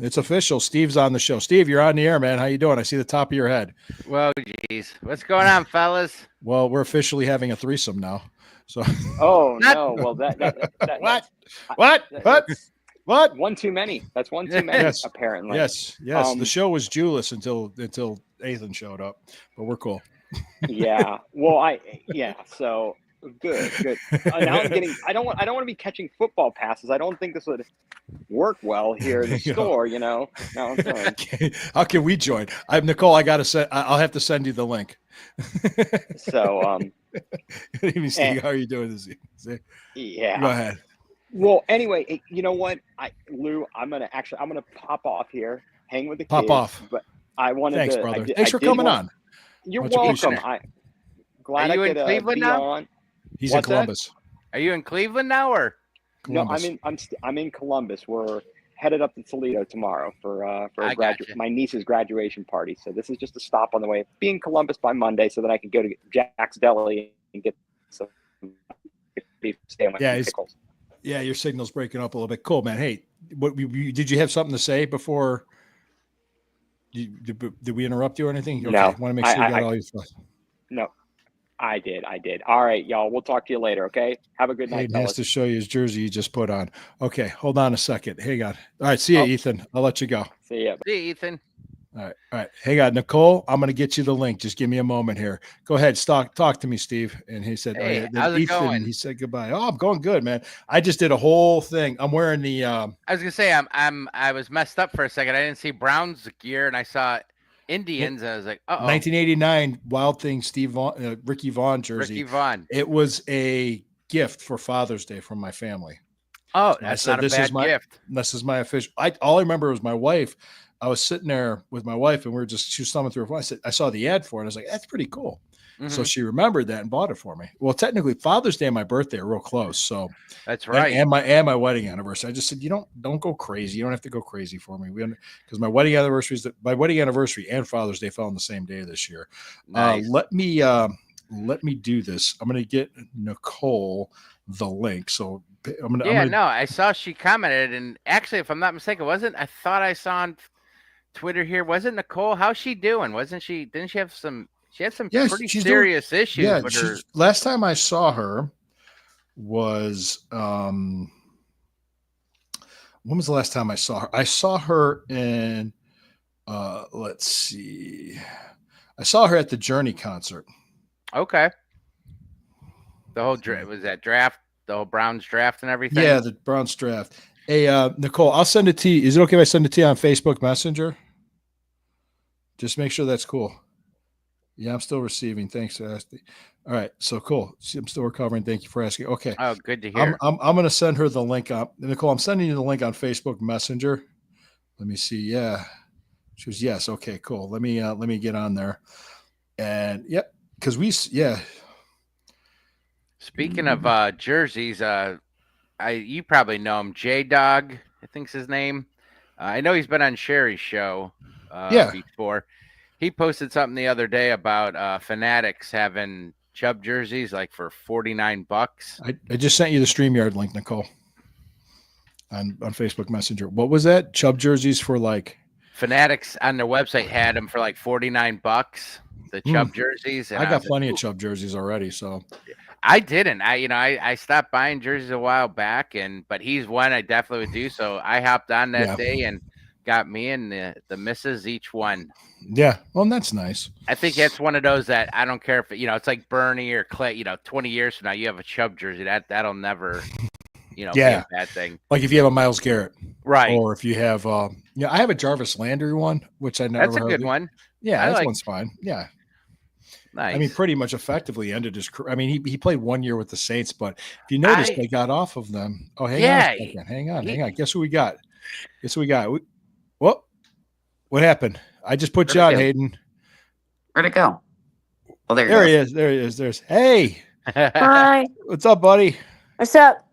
Steve's on the show. Steve, you're on the air, man. How you doing? I see the top of your head. Well, geez, what's going on, fellas? Well, we're officially having a threesome now. So. Oh no! Well, that What? One too many. That's one too many. Yes. Apparently. Yes. The show was Julius until Ethan showed up, but we're cool. Yeah. Well, So good. Now I'm getting. I don't want to be catching football passes. I don't think this would work well here in the store. You know. No, I'm sorry. How can we join? Nicole. I'll have to send you the link. So. Steve, how are you doing this evening? Yeah. Go ahead. Well, anyway, you know what, Lou, I'm gonna pop off here, hang with the pop kids. off. But I wanted Thanks, to. brother. Thanks for coming on. You're Much welcome. appreciated. Glad Are you I in could Cleveland be now? on. He's What's in Columbus. Are you in Cleveland now, or? Columbus. No, I'm in Columbus. We're headed up to Toledo tomorrow for my niece's graduation party. So this is just a stop on the way. Be in Columbus by Monday, so that I can go to Jack's Deli and get some beef sandwich and pickles. Yeah, your signal's breaking up a little bit. Cool, man. Hey, did you have something to say before? Did we interrupt you or anything? Okay. No. Want to make sure you got all your thoughts. No, I did. All right, y'all. We'll talk to you later, okay? Have a good night, He has fellas. to show you his jersey he just put on. Okay, hold on a second. Hang on. All right, see you, Ethan. I'll let you go. See ya. See you, Ethan. All right. Hang on, Nicole. I'm going to get you the link. Just give me a moment here. Go ahead. Talk to me, Steve. And he said, Hey, then how's it Ethan, going? he said goodbye. Oh, I'm going good, man. I just did a whole thing. I'm wearing the. I was gonna say I was messed up for a second. I didn't see Browns gear, and I saw Indians. I was like, 1989 Wild Thing Ricky Vaughn jersey. Ricky Vaughn. It was a gift for Father's Day from my family. Oh, that's not a bad gift. This is my official. All I remember was my wife. I was sitting there with my wife, and she was thumbing through her phone. I saw the ad for it. I was like, that's pretty cool. Mm-hmm. So she remembered that and bought it for me. Well, technically, Father's Day and my birthday are real close. So that's right. And my wedding anniversary. I just said, don't go crazy. You don't have to go crazy for me. Because my wedding anniversary and Father's Day fell on the same day this year. Nice. Let me do this. I'm going to get Nicole the link. So I saw she commented, and actually, if I'm not mistaken, I thought I saw on Twitter here, wasn't Nicole? How's she doing? Didn't she have some? She had some pretty serious issues. Yeah, with her. Last time I saw her was when was the last time I saw her? I saw her in let's see. I saw her at the Journey concert. Okay. The whole was that draft, the whole Browns draft and everything. Yeah, the Browns draft. Hey, Nicole, I'll send it to you. Is it okay if I send it to you on Facebook Messenger? Just make sure that's cool. Yeah, I'm still receiving. Thanks, Ashley. All right, so cool. I'm still recovering. Thank you for asking. Okay. Oh, good to hear. I'm going to send her the link up. Nicole, I'm sending you the link on Facebook Messenger. Let me see. Yeah. She was yes. Okay, cool. Let me get on there. And yep, because Speaking of jerseys, you probably know him, J-Dog, I think's his name. I know he's been on Sherry's show before. He posted something the other day about Fanatics having Chubb jerseys like for $49. I just sent you the StreamYard link, Nicole, on Facebook Messenger. What was that? Chubb jerseys for like Fanatics on their website had them for like $49. The Chubb jerseys. And I got plenty of Chubb jerseys already, so I didn't. I stopped buying jerseys a while back, but he's one I definitely would do. So I hopped on that day and got me and the misses each one. Yeah, well, that's nice. I think that's one of those that I don't care if it's like Bernie or Clay. 20 years from now, you have a Chubb jersey that'll never, be a bad thing. Like if you have a Myles Garrett, right? Or if you have, I have a Jarvis Landry one, which I never. That's a good one. Yeah, that one's fine. Yeah. Nice. I mean, pretty much effectively ended his career. I mean, he played 1 year with the Saints, but if you notice, they got off of them. Oh, hang on a second. Hang on. Guess who we got? What happened? I just put you on, Hayden. Where'd it go? Oh, there he is. There's. Hey. Hi. What's up, buddy? What's up?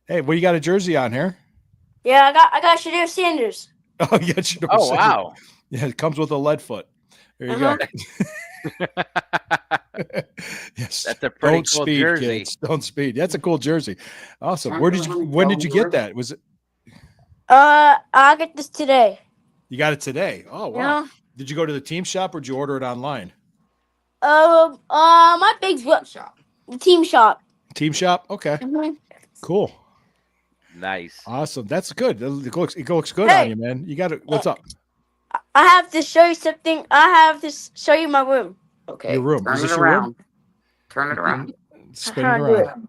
Hey, what you got a jersey on here? Yeah, I got Shedeur Sanders. Oh, yeah, Shedeur Oh, Sanders. wow. Yeah, it comes with a lead foot. There you go. Yes, that's a pretty Don't cool speed, jersey. Kids. Don't speed. That's a cool jersey. Awesome. When did you get that? Was it? I got this today. You got it today. Oh wow. Yeah. Did you go to the team shop or did you order it online? My big shop. The team shop. Team shop. Okay. Mm-hmm. Cool. Nice. Awesome. That's good. It looks good on you, man. You got it. What's up? I have to show you something. I have to show you my room. Okay. Your room. Turn Is it this your around. room? Turn it around. Spin it How do I do around.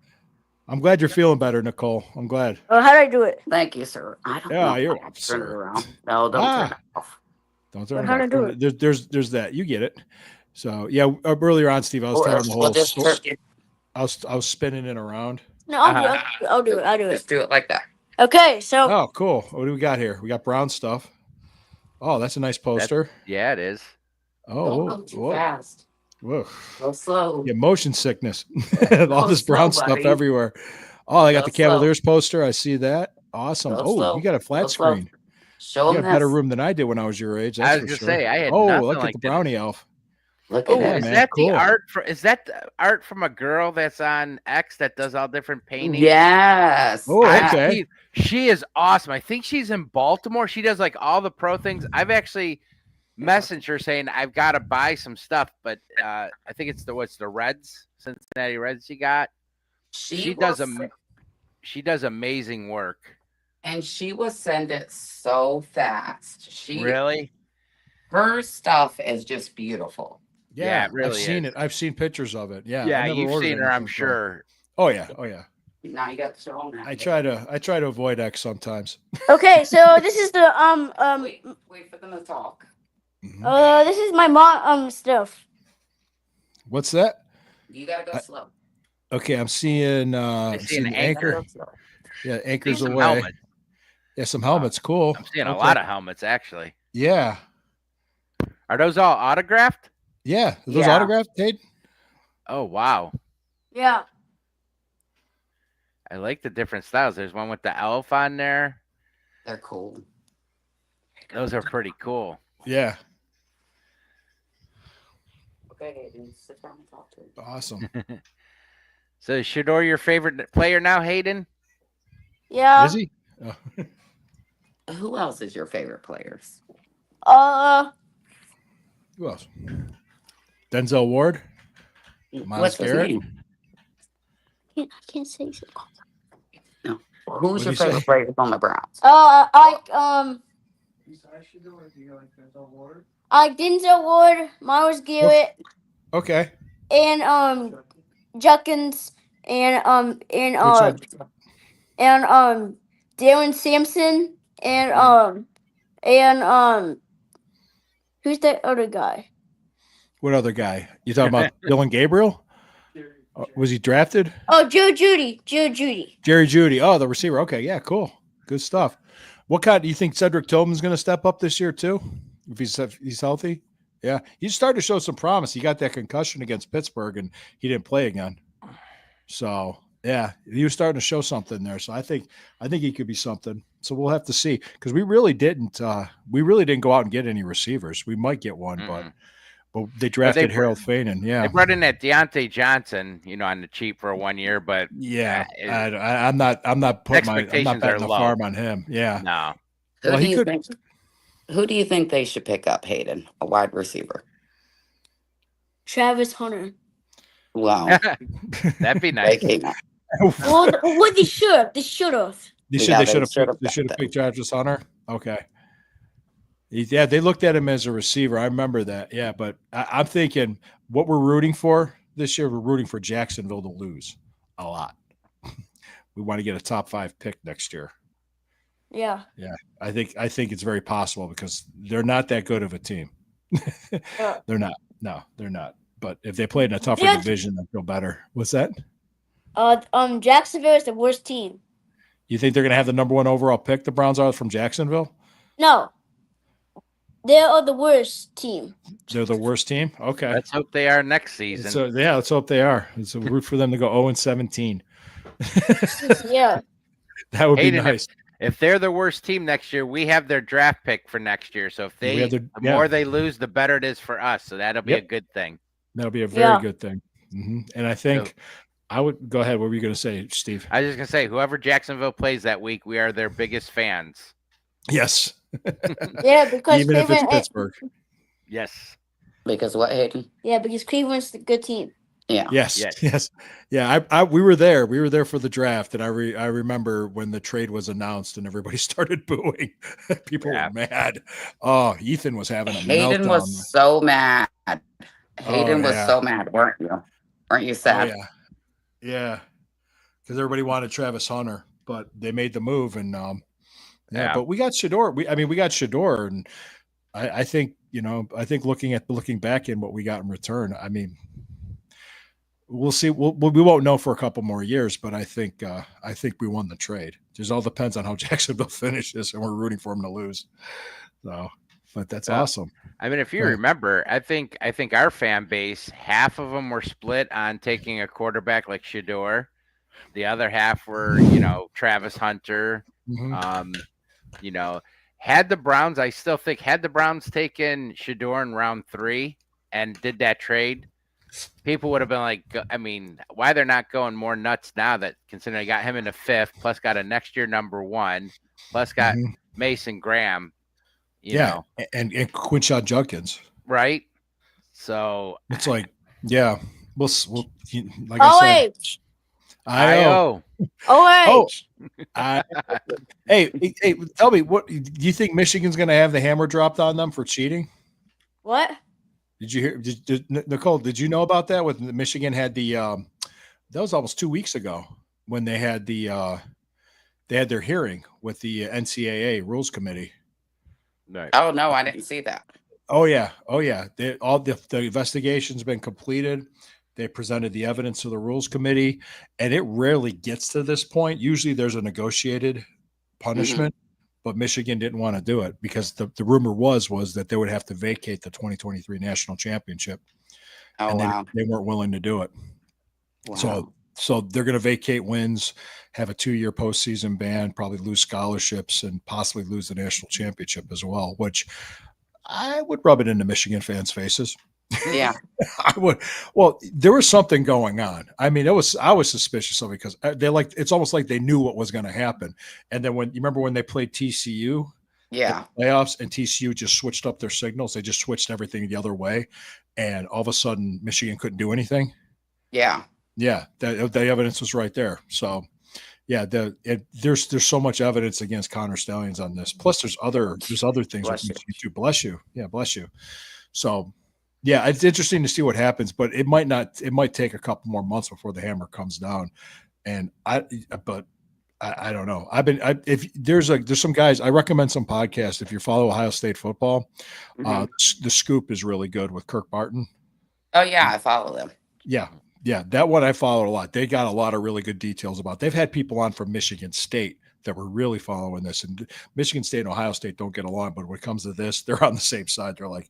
I'm glad you're feeling better, Nicole. I'm glad. Oh, how do I do it? Thank you, sir. I don't Yeah, know. you're Turn it absurd. around. No, don't turn it off. Don't turn it How to off. do it? There's that. You get it. So yeah, earlier on, Steve, I was telling the whole. I was spinning it around. No, I'll do it. I'll do it. Just do it like that. Okay, so Oh, cool. What do we got here? We got brown stuff. Oh, that's a nice poster. Yeah, it is. Oh, Don't go too whoa. fast. Whoa. Go slow. Yeah, motion sickness. All this brown slow, stuff buddy. everywhere. Oh, I got Go the Cavaliers poster. I see that. Awesome. Go Oh, slow. you got a flat Go slow. screen. Show You them got a better this. room than I did when I was your age. That's I was for gonna sure. say, I had Oh, nothing look like at the this. brownie elf. Look Oh, at Yeah, is that. man, that cool. the art? Is that the art from a girl that's on X that does all different paintings? Yes. Oh, Ah, okay. She is awesome. I think she's in Baltimore. She does like all the pro things. I've actually messaged her saying I've got to buy some stuff, but I think it's the Reds, Cincinnati Reds. She got. She does she does amazing work. And she will send it so fast. Really? Her stuff is just beautiful. Yeah, it really I've seen is. it. I've seen pictures of it. Yeah. I Yeah, never you've ordered seen her, I'm anything from sure. Oh yeah. Oh yeah. Now you got to show them that. I try to avoid X sometimes. okay, so this is the Wait for them to talk. Mhm. this is my mom stuff. What's that? You gotta go slow. Okay, I'm seeing I see an seeing anchor. Go slow. Yeah, See anchors some away. helmets. Yeah, some helmets. Cool. I'm seeing a Okay. lot of helmets actually. Yeah. Are those all autographed? Yeah. Are those Yeah. autographed, Tate? Oh wow. Yeah. I like the different styles. There's one with the elf on there. They're cool. Those are pretty cool. Yeah. Okay, Hayden, sit down and talk to him. Awesome. So is Shedeur your favorite player now, Hayden? Yeah. Is he? Oh. Who else is your favorite players? Who else? Denzel Ward. Myles What's his Garrett? name? I can't say so. Who's What'd your he say? favorite player on the Browns? Denzel Ward, Myles Garrett, Okay. and Junkins, and Which one? Darren Sampson, and who's that other guy? What other guy? You talking about Dylan Gabriel? Was he drafted? Oh, Joe Judy. Jerry Judy. Oh, the receiver. Okay, yeah, cool. Good stuff. What kind do you think Cedric Tillman's going to step up this year too? If he's healthy? Yeah. He's starting to show some promise. He got that concussion against Pittsburgh and he didn't play again. So, yeah, he was starting to show something there. So I think he could be something. So we'll have to see because we really didn't go out and get any receivers. We might get one, but they drafted Harold Fainin. Yeah. They brought in that Deontay Johnson, on the cheap for 1 year, but yeah, I'm not putting I'm not betting the farm on him. Yeah. No. Who do you think they should pick up, Hayden? A wide receiver. Travis Hunter. Wow. That'd be nice. Well, they should have. They should have picked Travis Hunter. Okay. Yeah, they looked at him as a receiver. I remember that. Yeah, but I'm thinking what we're rooting for this year, we're rooting for Jacksonville to lose a lot. We want to get a top 5 pick next year. Yeah. Yeah, I think it's very possible because they're not that good of a team. They're not. No, they're not. But if they played in a tougher division, they'd feel better. What's that? Jacksonville is the worst team. You think they're going to have the number 1 overall pick? The Browns are from Jacksonville. No, they are the worst team. They're the worst team. Okay, Let's hope they are next season. So yeah, let's hope they are. It's a root for them to go 0-17. Yeah, that would Hayden, be nice. If they're the worst team next year, we have their draft pick for next year. So if the more they lose, the better it is for us. So that'll be a good thing. That'll be a very good thing. And I think I would go ahead. What were you going to say, Steve? I was just going to say, whoever Jacksonville plays that week, we are their biggest fans. Yes. Yeah, because even if it's Pittsburgh. Yes. Because what, Hayden? Yeah, because Cleveland's the good team. Yeah. Yes. Yeah. We were there. We were there for the draft, and I remember when the trade was announced and everybody started booing. People were mad. Oh, Ethan was having a Hayden meltdown. was so mad. Hayden was so mad, weren't you? Weren't you sad? Oh, yeah. Because everybody wanted Travis Hunter, but they made the move, and but we got Shedeur. We got Shedeur, and I think looking back in what we got in return, I mean, we'll see. We won't know for a couple more years, but I think we won the trade. Just all depends on how Jacksonville finishes, and we're rooting for them to lose. So, but that's awesome. I mean, if you remember, I think our fan base, half of them were split on taking a quarterback like Shedeur. The other half were, Travis Hunter. Had the Browns, I still think, had the Browns taken Shedeur in round 3 and did that trade, people would have been like, I mean, why they're not going more nuts now that considering they got him in the 5th, plus got a next year number 1, plus got Mason Graham, you know. And Quinshon Judkins. Right. So it's like, we'll like I said. IO. Hey, tell me, what do you think Michigan's going to have the hammer dropped on them for cheating? What? Did you hear, Nicole? Did you know about that? With Michigan had the that was almost 2 weeks ago when they had their hearing with the NCAA Rules Committee. Right. Oh no, I didn't see that. Oh yeah. All the investigation's been completed. They presented the evidence to the Rules Committee, and it rarely gets to this point. Usually there's a negotiated punishment, but Michigan didn't want to do it because the rumor was that they would have to vacate the 2023 national championship. Oh, and wow. They weren't willing to do it. Wow. So they're going to vacate wins, have a 2-year postseason ban, probably lose scholarships, and possibly lose the national championship as well, which I would rub it into Michigan fans' faces. Yeah, I would. Well, there was something going on. I mean, I was suspicious of it because it's almost like they knew what was going to happen. And then when you remember when they played TCU, playoffs, and TCU just switched up their signals, they just switched everything the other way, and all of a sudden Michigan couldn't do anything. Yeah, the evidence was right there. So, there's so much evidence against Connor Stallions on this. Plus, there's other things. Bless you. Too. Bless you. Yeah, bless you. So. Yeah, it's interesting to see what happens, but it might take a couple more months before the hammer comes down. And I don't know. If there's some guys, I recommend some podcasts. If you follow Ohio State football, the Scoop is really good with Kirk Barton. Oh yeah, I follow them. Yeah, that one I followed a lot. They got a lot of really good details about. They've had people on from Michigan State that were really following this, and Michigan State and Ohio State don't get along, but when it comes to this, they're on the same side. They're like,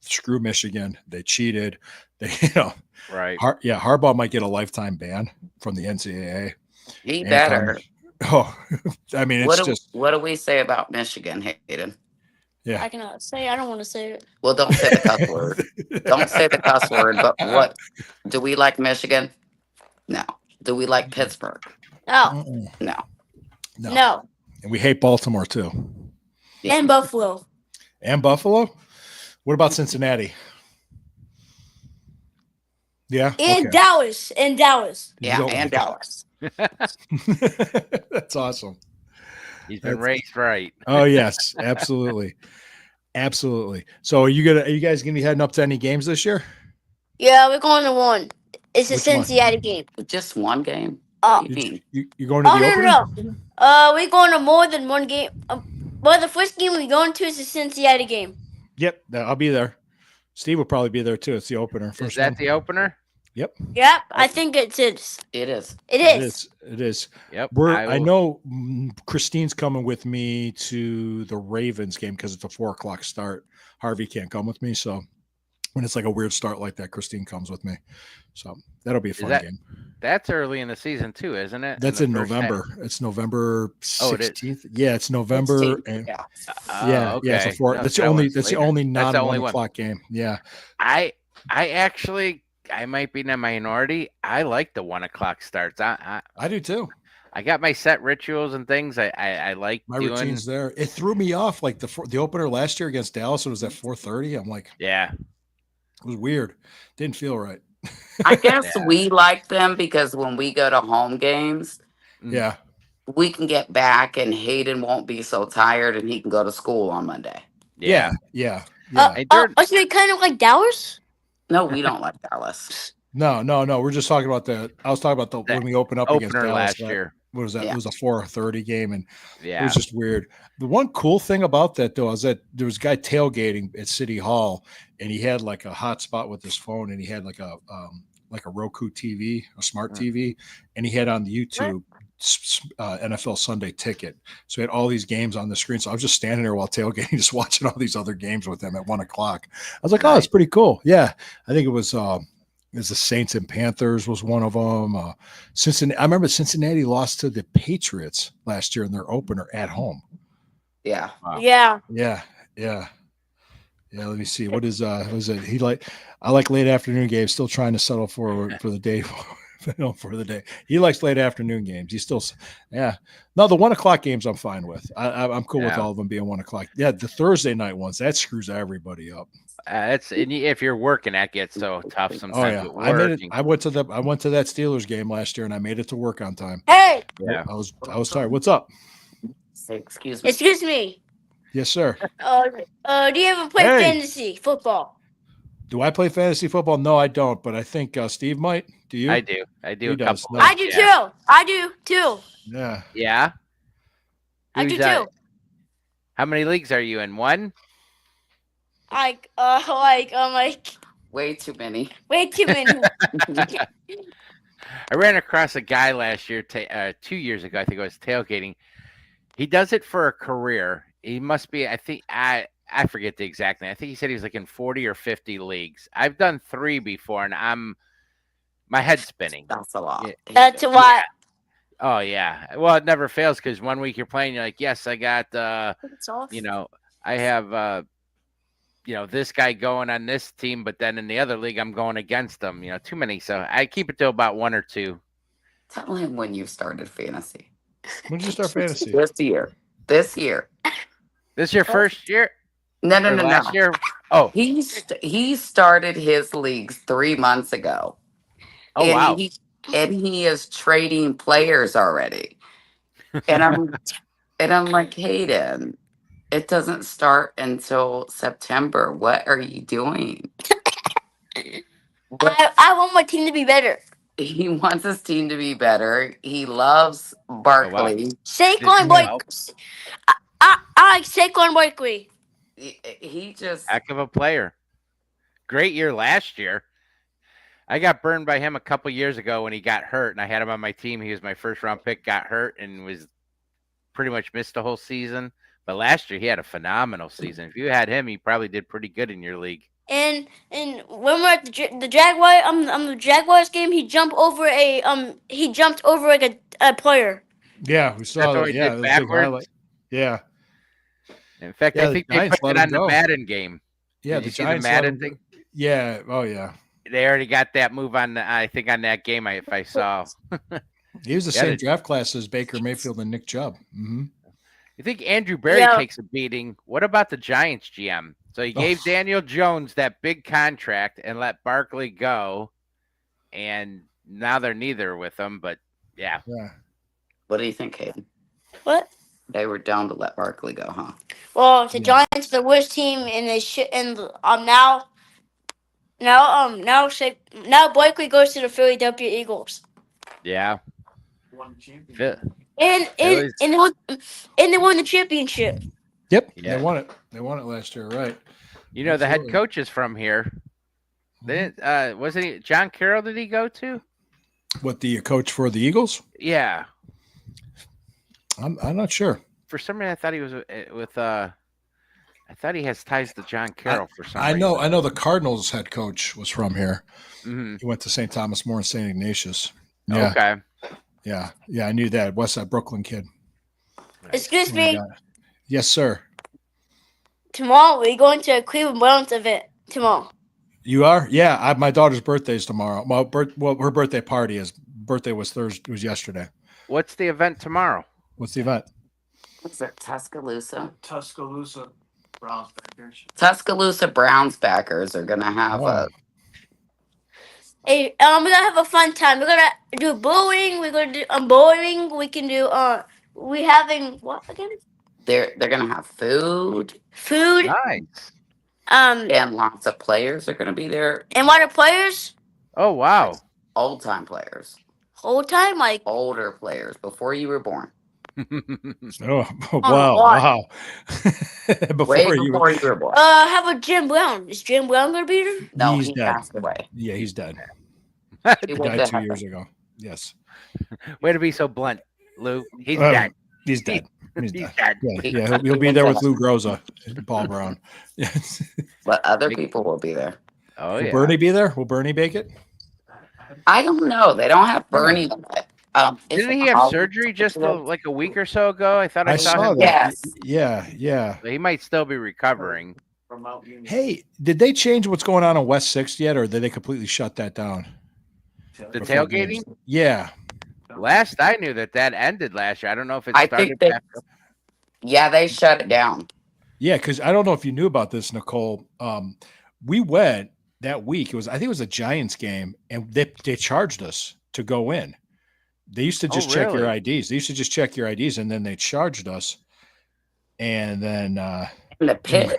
screw Michigan. They cheated. Right. Harbaugh might get a lifetime ban from the NCAA. He better. I mean, what do we say about Michigan, Hayden? Yeah. I cannot say. I don't want to say it. Well, don't say the cuss word. Don't say the cuss word. But what do we like Michigan? No. Do we like Pittsburgh? No. No. And we hate Baltimore too. And Buffalo. And Buffalo? What about Cincinnati? Yeah. And Dallas. Yeah, and Dallas. That's awesome. He's been raised right. Oh, yes, absolutely. Absolutely. So are you guys gonna be heading up to any games this year? Yeah, we're going to one. It's a Which one? Cincinnati game. Just one game. Oh, What do you mean? You're going to oh the opener? no. We're going to more than one game. Well, the first game we're going to is the Cincinnati game. Yep, I'll be there. Steve will probably be there too. It's the opener. Is First that one. the opener? Yep, I think it is. It is. It It is. is. It is. Yep. I know Christine's coming with me to the Ravens game because it's a 4:00 start. Harvey can't come with me, so when it's like a weird start like that, Christine comes with me. So that'll be a fun game. That's early in the season too, isn't it? That's in November. It's November 16th. Yeah, it's November. 16th, And yeah. okay. yeah. So that's the only non 1 o'clock game. Yeah. I actually might be in a minority. I like the 1 o'clock starts. I do too. I got my set rituals and things. I like My doing. routine's there. It threw me off. Like the opener last year against Dallas, it was at 4:30. I'm like, Yeah. it was weird. Didn't feel right. I guess we like them because when we go to home games, Yeah. we can get back and Hayden won't be so tired and he can go to school on Monday. Yeah. Hey, So we kind of like Dallas? No, we don't like Dallas. No. We're just talking about I was talking about when we opened up against opener Dallas last year. What was that? Yeah. It was a 4:30 game, and it Yeah. was just weird. The one cool thing about that though is that there was a guy tailgating at City Hall, and he had like a hotspot with his phone, and he had like a Roku TV, a smart TV, and he had on the YouTube NFL Sunday Ticket. So he had all these games on the screen. So I was just standing there while tailgating, just watching all these other games with him at 1 o'clock. I was like, oh, it's pretty cool. Yeah, I think it was the Saints and Panthers was one of them. Cincinnati. I remember Cincinnati lost to the Patriots last year in their opener at home. Yeah. Wow. Yeah. Yeah. Let me see. What is was it? I like late afternoon games. Still trying to settle for the day. For the day. He likes late afternoon games. He's still, No, the 1 o'clock games I'm fine with. I'm cool with all of them being 1 o'clock. Yeah, the Thursday night ones that screws everybody up. If you're working, that gets so tough sometimes. Oh yeah, I went to that Steelers game last year, and I made it to work on time. Hey. Yeah. I was tired. What's up? Excuse me. Excuse me. Yes, sir. Do you ever play fantasy football? Do I play fantasy football? No, I don't. But I think Steve might. Do you? I do. He A does. couple. No. I do too. I do too. Yeah. Yeah. I do Who's that? too. How many leagues are you in? One? Like Way too many. way too many. I ran across a guy last year, 2 years ago. I think it was tailgating. He does it for a career. He must be. I think I forget the exact name. I think he said he was like in 40 or 50 leagues. I've done 3 before, and my head's spinning. That's a lot. Yeah. That's why. Oh yeah. Well, it never fails because 1 week you're playing, you're like, yes, I got. It's off. I have. This guy going on this team, but then in the other league, I'm going against them. Too many. So I keep it to about 1 or 2. Tell him when you started fantasy. When did you start fantasy? This year. This your first year? No. Or last year? Oh. He started his leagues 3 months ago. Oh, wow. He is trading players already. And I'm like, Hayden, it doesn't start until September. What are you doing? I want my team to be better. He wants his team to be better. He loves Barkley. Saquon Barkley. I like Saquon Barkley. He just Heck of a player. Great year last year. I got burned by him a couple years ago when he got hurt, and I had him on my team. He was my first round pick, got hurt, and was pretty much missed the whole season. But last year he had a phenomenal season. If you had him, he probably did pretty good in your league. And when we're at the Jaguar, the Jaguars game, he jumped over like a player. Yeah, we saw that. Yeah, did backwards. Yeah. In fact, I think they put it on the Madden game. Yeah, Did you see the Madden thing? Yeah. Oh, yeah. They already got that move on. I think on that game, if I saw. He was the same draft class as Baker Mayfield and Nick Chubb. Mm-hmm. You think Andrew Berry takes a beating? What about the Giants GM? So he gave Daniel Jones that big contract and let Barkley go, and now they're neither with him. But yeah. What do you think, Hayden? What? They were down to let Barkley go, huh? Well, the Yeah. Giants are the worst team, and they should. And now Blakely goes to the Philadelphia Eagles, Yeah. Phil- and Phillies. they won the championship. Yep. Yeah. They won it. They won it last year, right? You know, the head Absolutely. coach is from here. They didn't, wasn't he John Carroll? Did he go to? What, the coach for the Eagles? Yeah. I'm not sure. For some reason, I thought he was with. I thought he has ties to John Carroll for some I reason. know the Cardinals head coach was from here. Mhm. He went to St. Thomas More and St. Ignatius. Yeah. Okay. Yeah. I knew that. West Side Brooklyn kid. Excuse Oh my me. God. Yes, sir. Tomorrow we're going to a Cleveland Browns event tomorrow. You are? Yeah. My daughter's birthday is tomorrow. Well, her birthday party is. Birthday was Thursday. It was yesterday. What's the event tomorrow? What's the event? Is it Tuscaloosa? Tuscaloosa Browns backers. Tuscaloosa Browns backers are gonna have Oh. Hey, we're gonna have a fun time. We're gonna do bowling. We're gonna do bowling. We can do we having what again? they're gonna have food, Food. Nice. and lots of players are gonna be there. And what are players? Oh wow. Old time players, Whole time, like older players before you were born. Oh, wow. what? Wow. Way Before you. before you were born. how about Jim Brown? Is Jim Brown gonna be there? No, he's he dead. passed away. Yeah, he's dead. He He went died to 2 heaven. years ago. Yes. Way to be so blunt, Lou. He's Um, dead. He's dead. He's He's dead. dead. Yeah, he'll be there with Lou Groza and Paul Brown. Yes. But other people will be there. Oh Will yeah. Bernie be there? Will Bernie bake it? I don't know. They don't have Bernie. Didn't he have surgery just like a week or so ago? I thought I saw him. that. Yes. Yeah. He might still be recovering. From Mount Union. Hey, did they change what's going on West 6th yet, or did they completely shut that down? The Before tailgating? games? Yeah. Last I knew that ended last year. I don't know if it I started think they, back up. yeah, they shut it down. Yeah, because I don't know if you knew about this, Nicole. We went that week. I think it was a Giants game, and they charged us to go in. They used to just check your really? IDs. They used to just check your IDs, and then they charged us. And then In the pit.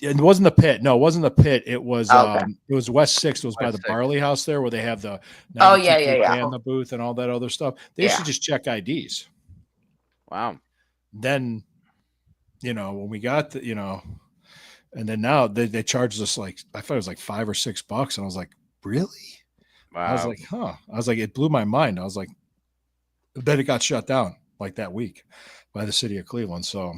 it wasn't the pit. No, it wasn't the pit. It was Okay. it was West 6th. It was by West the 6th. Barley House there, where they have the Oh, yeah, 92 yeah. and the booth and all that other stuff. They used to Yeah. just check IDs. Wow. Then, when we got the, and then now they charged us I thought it was like $5 or $6, and I was like, really? Wow. I was like, huh. I was like, it blew my mind. I was like, then it got shut down like that week by the city of Cleveland. So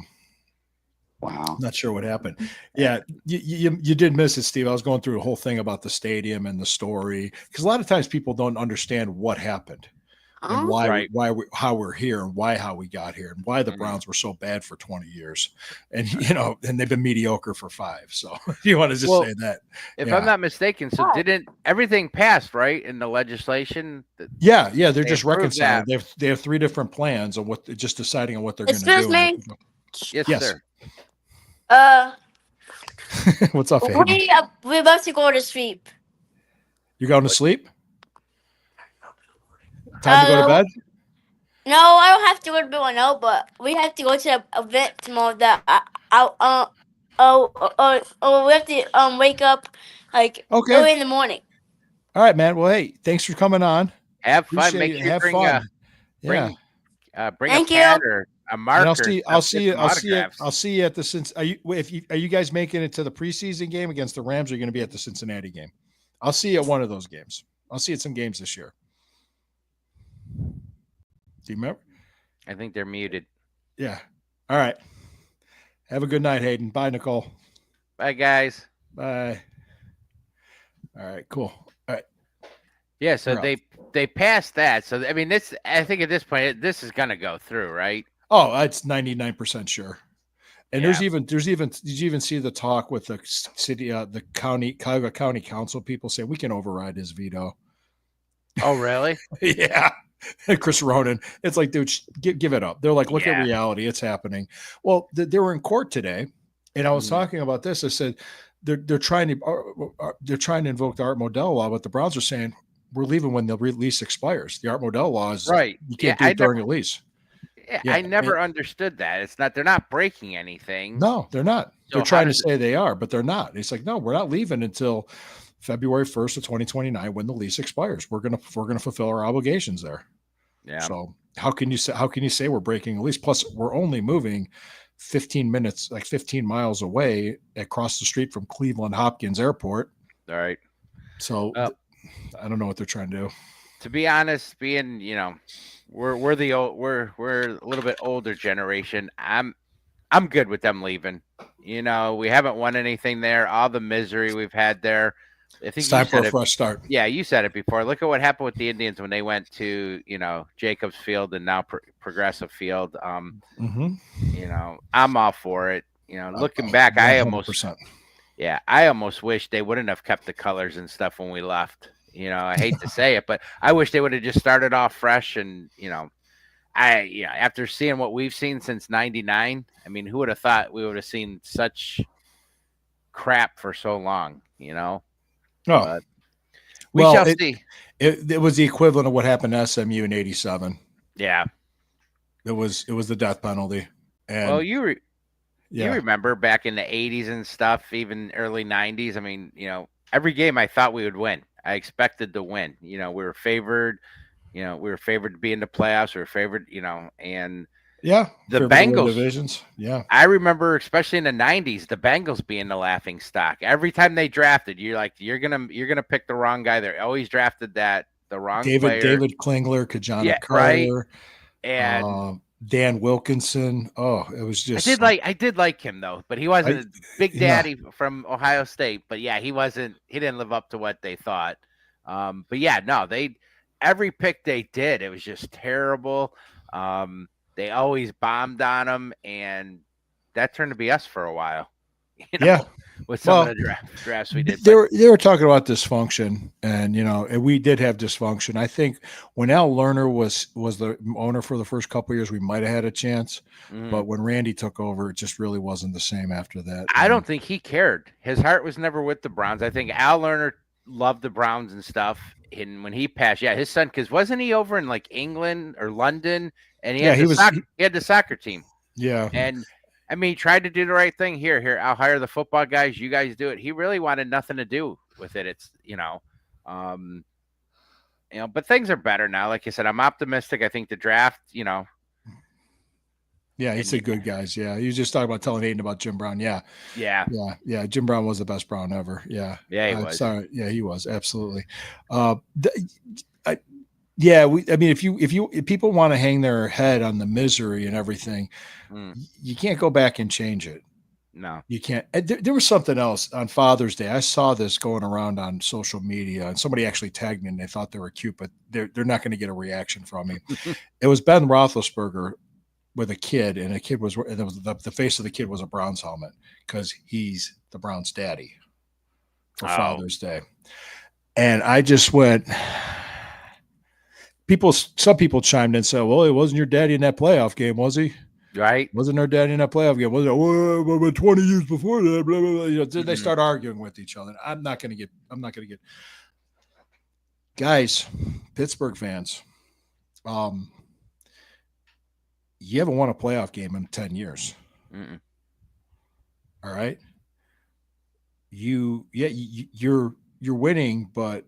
Wow. not sure what happened. Yeah, you did miss it, Steve. I was going through the whole thing about the stadium and the story, because a lot of times people don't understand what happened and Huh? why Right. how we're here and how we got here and why the Mhm. Browns were so bad for 20 years, and and they've been mediocre for 5. So you want to just Well, say that? If yeah. I'm not mistaken, so didn't everything pass right in the legislation? Yeah, they're They just approved reconciling. that. They have 3 different plans on just deciding on what they're going to Excuse do. me? Yes, Yes. sir. What's up, Hayden? We're about to go to sleep. You going to sleep? Time to go to bed? No, I don't have to go to bed now, but we have to go to an event tomorrow that we have to wake up like Okay. early in the morning. All right, man. Well, hey, thanks for coming on. Have fun. Appreciate Make it. sure you Have bring fun. bring Yeah. bring Thank a you. pad or a And marker. I'll see. I'll see you. Get some autographs. I'll see you at the Are you guys making it to the preseason game against the Rams? Or are you going to be at the Cincinnati game? I'll see you at one of those games. I'll see you at some games this year. Do you remember? I think they're muted. Yeah. All right. Have a good night, Hayden. Bye, Nicole. Bye, guys. Bye. All right. Cool. All right. Yeah, so We're up. they passed that. So I mean, I think at this point this is gonna go through, right? Oh, it's 99% sure. And Yeah. did you even see the talk with the city, the Cuyahoga County Council people saying we can override his veto? Oh, really? Yeah. Chris Ronan. It's like, dude, give it up. They're like, look Yeah. at reality. It's happening. Well, they were in court today, and I was Mhm. talking about this. I said they're trying to invoke the Art Modell law, but the Browns are saying we're leaving when the lease expires. The Art Modell law is Right. You can't Yeah, do it during a lease. Yeah, I never understood that. It's not, they're not breaking anything. No, they're not. So They're trying to does say they are, but they're not. It's like, no, we're not leaving until February 1st of 2029 when the lease expires. We're gonna fulfill our obligations there. Yeah. So how can you say we're breaking a lease? Plus, we're only moving 15 minutes, like 15 miles away across the street from Cleveland Hopkins Airport. All right. So I don't know what they're trying to do. To be honest, being, we're the old, we're a little bit older generation. I'm good with them leaving. We haven't won anything there. All the misery we've had there. I think It's time for a fresh start. Yeah, you said it before. Look at what happened with the Indians when they went to, Jacobs Field and now Progressive Field. I'm all for it. Looking back, 100%. I almost wish they wouldn't have kept the colors and stuff when we left. I hate to say it, but I wish they would have just started off fresh. And, after seeing what we've seen since '99, I mean, who would have thought we would have seen such crap for so long, Oh, But we shall see. It was the equivalent of what happened to SMU in '87. Yeah. It was the death penalty. And Well, you remember back in the '80s and stuff, even early '90s. I mean, every game I thought we would win. I expected to win. We were favored. We were favored to be in the playoffs. We were favored. And yeah, the favorable Bengals divisions. Yeah, I remember, especially in the '90s, the Bengals being the laughing stock. Every time they drafted, you're like, you're gonna pick the wrong guy. They always drafted the wrong player. David Klingler, Kajana Carter, and Dan Wilkinson. Oh, it was just. I did like him though, but he wasn't Big Daddy from Ohio State. But yeah, he wasn't. He didn't live up to what they thought. But yeah, no, every pick they did, it was just terrible. They always bombed on him, and that turned to be us for a while. Yeah. With some of the drafts we did. They were talking about dysfunction, and and we did have dysfunction. I think when Al Lerner was the owner for the first couple of years, we might have had a chance. But when Randy took over, it just really wasn't the same after that. I don't think he cared. His heart was never with the Browns. I think Al Lerner loved the Browns and stuff. And when he passed, his son, because wasn't he over in like England or London? And he had the soccer team. Yeah. And I mean, he tried to do the right thing. Here, I'll hire the football guys. You guys do it. He really wanted nothing to do with it. It's, but things are better now. Like I said, I'm optimistic. I think the draft, Yeah, he said good guys. Yeah. He was just talking about telling Aiden about Jim Brown. Yeah. Yeah. Jim Brown was the best Brown ever. Yeah. Yeah, he was. Sorry. Yeah, he was. Absolutely. If people want to hang their head on the misery and everything, you can't go back and change it. No, you can't. There was something else on Father's Day. I saw this going around on social media, and somebody actually tagged me, and they thought they were cute, but they're not going to get a reaction from me. It was Ben Roethlisberger with a kid, and the face of the kid was a Browns helmet because he's the Browns' daddy for Father's Day, and I just went. Some people chimed in and said, well, it wasn't your daddy in that playoff game, was he? Right. Wasn't our daddy in that playoff game? Was it? Well, 20 years before that, blah, blah, blah. They start arguing with each other. I'm not going to get guys, Pittsburgh fans. You haven't won a playoff game in 10 years. Mm-mm. All right. You're winning, but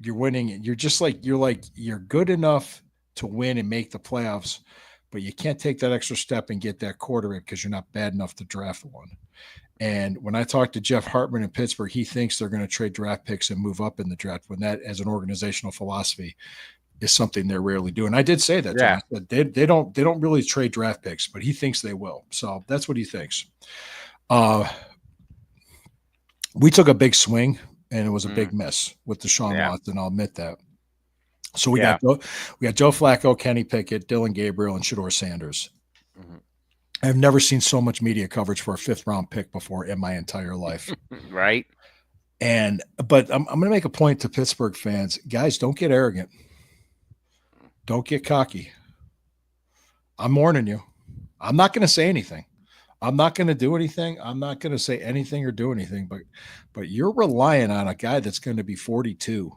you're winning. You're good enough to win and make the playoffs, but you can't take that extra step and get that quarterback because you're not bad enough to draft one. And when I talked to Jeff Hartman in Pittsburgh, he thinks they're going to trade draft picks and move up in the draft when that, as an organizational philosophy, is something they're rarely doing. I did say that. Yeah. They don't really trade draft picks, but he thinks they will. So that's what he thinks. We took a big swing, and it was a big miss with Deshaun Watson. I'll admit that. So we got Joe Flacco, Kenny Pickett, Dylan Gabriel, and Shedeur Sanders. Mm-hmm. I've never seen so much media coverage for a 5th-round pick before in my entire life. Right. But I'm going to make a point to Pittsburgh fans. Guys, don't get arrogant. Don't get cocky. I'm warning you. I'm not going to say anything. I'm not going to do anything. I'm not going to say anything or do anything, but you're relying on a guy that's going to be 42.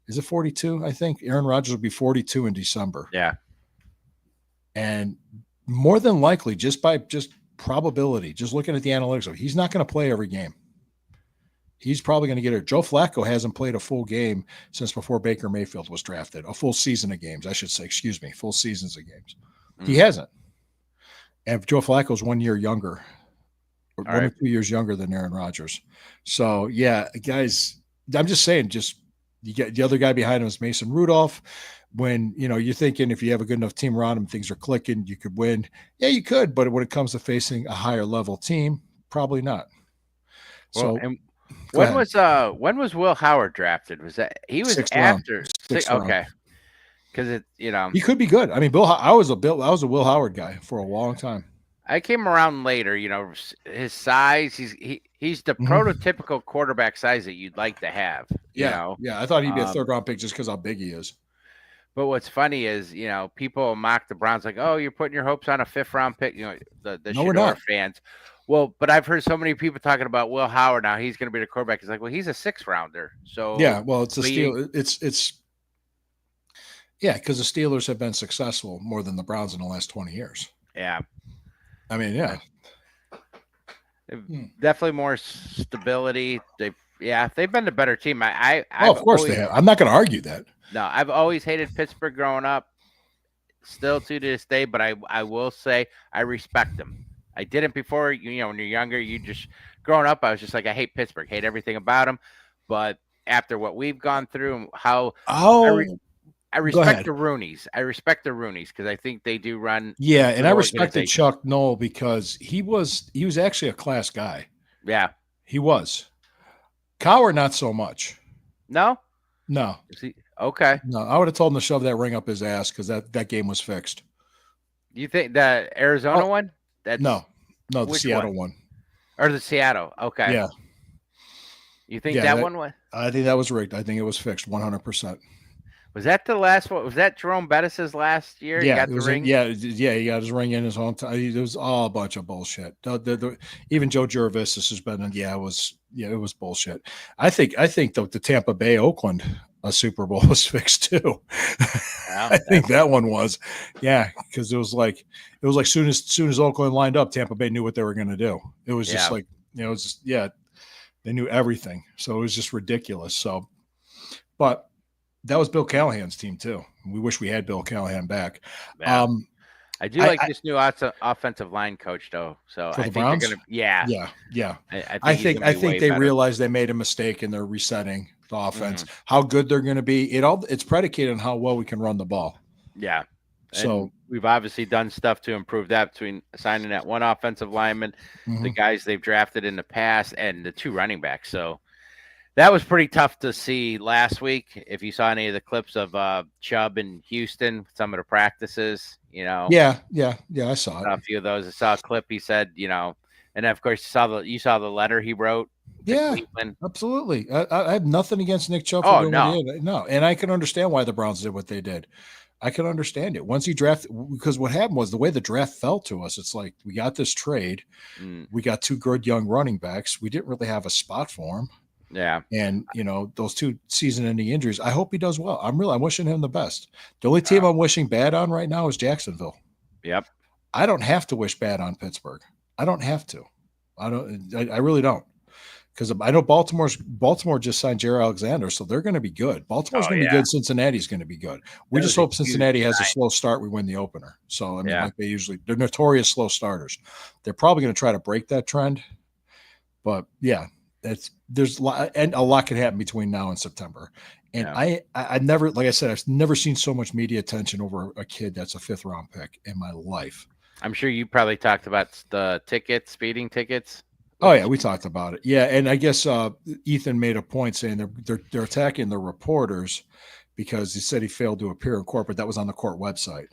Is it 42? I think Aaron Rodgers will be 42 in December. Yeah. And more than likely, just by probability, just looking at the analytics of it, he's not going to play every game. He's probably going to get it. Joe Flacco hasn't played a full game since before Baker Mayfield was drafted. A full season of games, I should say. Excuse me, full seasons of games. He hasn't. And Joe Flacco's 1 year younger, or one or 2 years younger than Aaron Rodgers. So yeah, guys, I'm just saying, you get the other guy behind him is Mason Rudolph. When you're thinking if you have a good enough team around him, things are clicking, you could win. Yeah, you could, but when it comes to facing a higher level team, probably not. Well, So and when was Will Howard drafted? Was that he was Sixth after? Sixth round. Okay, because he could be good. I mean, I was a Will Howard guy for a long time. I came around later. His size. He's the prototypical quarterback size that you'd like to have. Yeah. I thought he'd be a third round pick just because how big he is. But what's funny is, people mock the Browns like, oh, you're putting your hopes on a 5th round pick. The No, we're not. fans. Well, but I've heard so many people talking about Will Howard now. He's going to be the quarterback. It's like, well, he's a 6th rounder. So yeah, well, it's a steal. It's yeah, because the Steelers have been successful more than the Browns in the last 20 years. Yeah, I mean, yeah, definitely more stability. They've been the better team. of course they have. I'm not going to argue that. No, I've always hated Pittsburgh growing up, still to this day. But I will say I respect them. I didn't before. When you're younger, growing up, I was just like, I hate Pittsburgh, hate everything about them. But after what we've gone through and how I respect the Rooneys. I respect the Rooneys because I think they do run. Yeah, and I respected Chuck Noll because he was actually a class guy. Yeah, he was. Cowher, not so much. No. Okay. No, I would have told him to shove that ring up his ass because that game was fixed. You think the Arizona one? No, the Seattle one. Or the Seattle. Okay. Yeah. You think that one was? I think that was rigged. I think it was fixed 100%. Was that the last one? Was that Jerome Bettis's last year? Yeah, he got the ring? He got his ring in his hometown. It was all a bunch of bullshit. Even Joe Jurvis has been, it was bullshit. I think the Tampa Bay Oakland Super Bowl was fixed too. Wow, I think that one was, because it was like soon as Oakland lined up, Tampa Bay knew what they were going to do. It was just like, they knew everything. So it was just ridiculous. So, but that was Bill Callahan's team too. We wish we had Bill Callahan back. Yeah. I do like this new offensive line coach though. So I think Browns? they're gonna. Yeah. I think they realized they made a mistake and they're resetting the offense. How good they're going to be, it's predicated on how well we can run the ball. Yeah. So and we've obviously done stuff to improve that between signing that one offensive lineman, the guys they've drafted in the past, and the 2 running backs. So that was pretty tough to see last week. If you saw any of the clips of Chubb in Houston, some of the practices, Yeah, I saw it. A few of those. I saw a clip. He said, and of course you saw the letter he wrote. Yeah, absolutely. I have nothing against Nick Chubb. No, and I can understand why the Browns did what they did. I can understand it. Once he drafted, because what happened was the way the draft fell to us. It's like we got this trade, we got 2 good young running backs. We didn't really have a spot for him. Yeah, and those 2 season-ending injuries. I hope he does well. I'm wishing him the best. The only team I'm wishing bad on right now is Jacksonville. Yep. I don't have to wish bad on Pittsburgh. I don't have to. I really don't. Because I know Baltimore just signed Jaire Alexander, so they're going to be good. Baltimore's going to be good. Cincinnati's going to be good. We just hope Cincinnati has a slow start. We win the opener. So like they're notorious slow starters. They're probably going to try to break that trend. But there's a lot, and a lot can happen between now and September. And I never, like I said, I've never seen so much media attention over a kid that's a 5th round pick in my life. I'm sure you probably talked about the speeding tickets. Oh yeah, we talked about it. Yeah, and I guess Ethan made a point saying they're attacking the reporters because he said he failed to appear in court, but that was on the court website.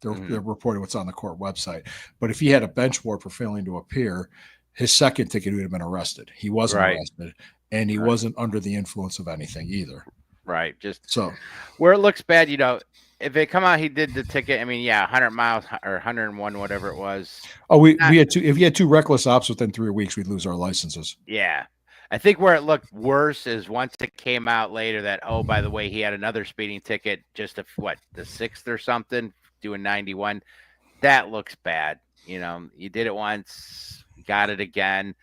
They're reporting what's on the court website. But if he had a bench warrant for failing to appear, his second ticket would have been arrested. He wasn't arrested, and he wasn't under the influence of anything either. Right. Just so where it looks bad, if they come out, he did the ticket. I mean, 100 miles or 101, whatever it was. Oh, we had 2. If you had 2 reckless ops within 3 weeks, we'd lose our licenses. Yeah. I think where it looked worse is once it came out later that, by the way, he had another speeding ticket, just the 6th or something, doing 91. that looks bad. You know, you did it once, got it again.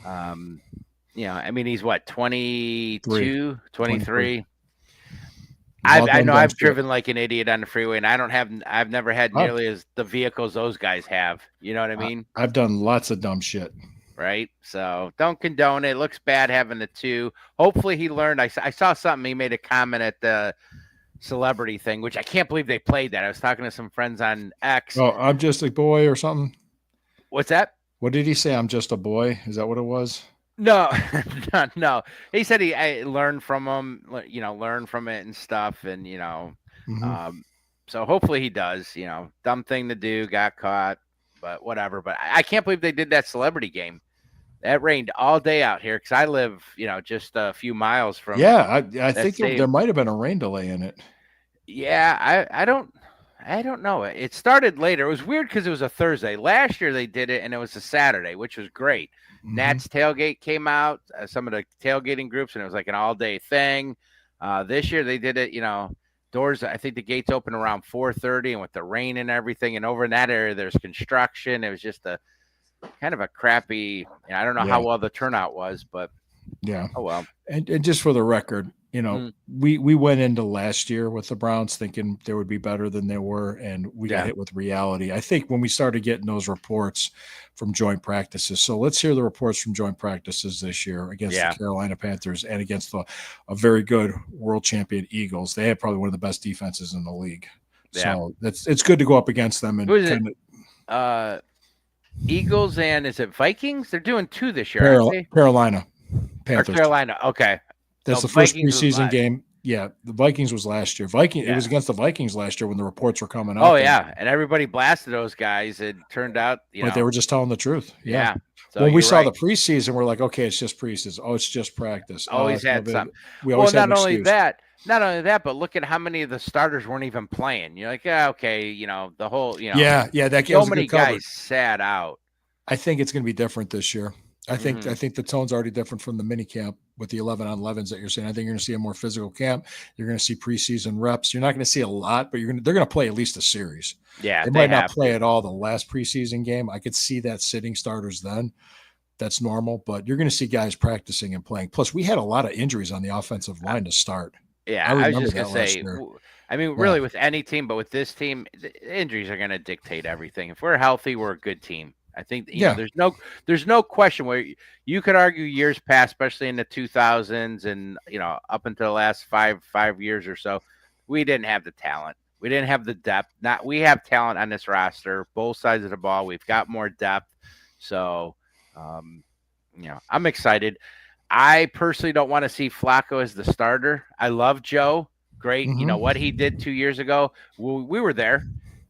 You know, I mean, he's what, 22, 23. I know I've driven like an idiot on the freeway, and I've never had nearly as the vehicles those guys have. You know what I mean? I've done lots of dumb shit. Right. So don't condone it. It looks bad having the 2. Hopefully he learned. I saw something. He made a comment at the celebrity thing, which I can't believe they played that. I was talking to some friends on X. Oh, I'm just a boy or something. What's that? What did he say? I'm just a boy. Is that what it was? No, no. He said I learned from him, you know, learn from it and stuff. And, you know, so hopefully he does, you know, dumb thing to do, got caught, but whatever. But I can't believe they did that celebrity game. That rained all day out here because I live, you know, just a few miles from. Yeah, I think there might have been a rain delay in it. Yeah, I don't know. It started later. It was weird because it was a Thursday. Last year they did it and it was a Saturday, which was great. Nats tailgate came out, some of the tailgating groups, and it was like an all-day thing. This year they did it, you know, doors. I think the gates open around 4:30, and with the rain and everything, and over in that area there's construction. It was just a kind of a crappy. I don't know how well the turnout was, but yeah. Oh well. And just for the record, you know, we went into last year with the Browns thinking they would be better than they were, and we got hit with reality. I think when we started getting those reports from joint practices. So let's hear the reports from joint practices this year against the Carolina Panthers and against a very good world champion Eagles. They have probably one of the best defenses in the league. So it's good to go up against them. And who is it? Eagles and is it Vikings? They're doing 2 this year. Carolina Panthers. Or Carolina. Okay. That's the first preseason game. Yeah, the Vikings was last year. It was against the Vikings last year when the reports were coming out. Oh yeah, and everybody blasted those guys. It turned out, but they were just telling the truth. Yeah. So when we saw the preseason, we're like, okay, it's just preseason. Oh, it's just practice. Always had some. We always had not only that, but look at how many of the starters weren't even playing. You're like, yeah, okay, you know, the whole, you know, that so many guys sat out. I think it's going to be different this year. I think the tone's already different from the mini camp with the 11-on-11s that you're saying. I think you're going to see a more physical camp. You're going to see preseason reps. You're not going to see a lot, but they're going to play at least a series. Yeah, they might not play at all the last preseason game. I could see that sitting starters then. That's normal, but you're going to see guys practicing and playing. Plus, we had a lot of injuries on the offensive line to start. Yeah, I was just going to say. I mean, really, with any team, but with this team, the injuries are going to dictate everything. If we're healthy, we're a good team. I think you know, there's no question where you could argue years past, especially in the 2000s and, you know, up until the last five years or so, we didn't have the talent. We didn't have the depth. We have talent on this roster, both sides of the ball. We've got more depth. So, you know, I'm excited. I personally don't want to see Flacco as the starter. I love Joe. Great. You know what he did 2 years ago. We were there.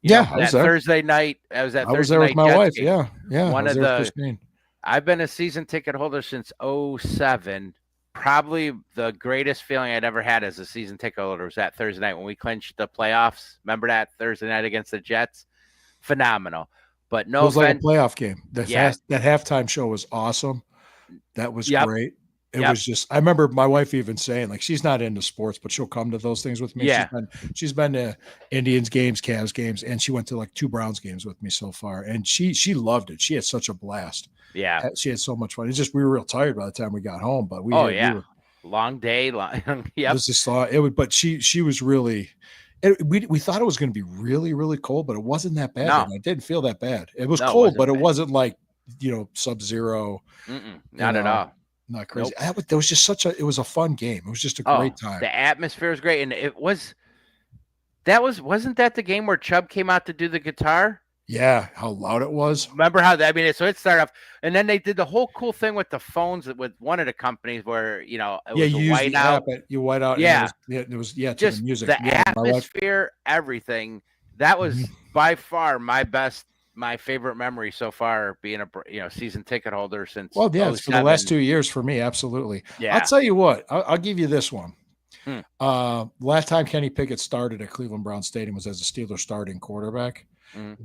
I was there. Thursday night. I was there with my wife. Game. Yeah. One of the. I've been a season ticket holder since 2007. Probably the greatest feeling I'd ever had as a season ticket holder was that Thursday night when we clinched the playoffs. Remember that Thursday night against the Jets? Phenomenal. But no, it was like a playoff game. That halftime show was awesome. That was great. It was just, I remember my wife even saying, like, she's not into sports, but she'll come to those things with me. Yeah. She's been to Indians games, Cavs games, and she went to like 2 Browns games with me so far. And she loved it. She had such a blast. Yeah. She had so much fun. It's just, we were real tired by the time we got home, but we were, long day. But she was really, we thought it was going to be really, really cold, but it wasn't that bad. No. It didn't feel that bad. It was cold, but it wasn't like, you know, sub-zero. Not at all. Not crazy. Nope. There was just it was a fun game. It was just a great time. The atmosphere was great. And wasn't that the game where Chubb came out to do the guitar? Yeah. How loud it was. Remember how so it started off, and then they did the whole cool thing with the phones with one of the companies where, you know, it was you white out. You white out. Yeah. It was just the music. The atmosphere, everything. That was by far my favorite memory so far, being a season ticket holder since. Well, yeah, it's for the last 2 years for me. Absolutely. Yeah. I'll tell you what, I'll give you this one. Last time Kenny Pickett started at Cleveland Browns Stadium was as a Steelers starting quarterback.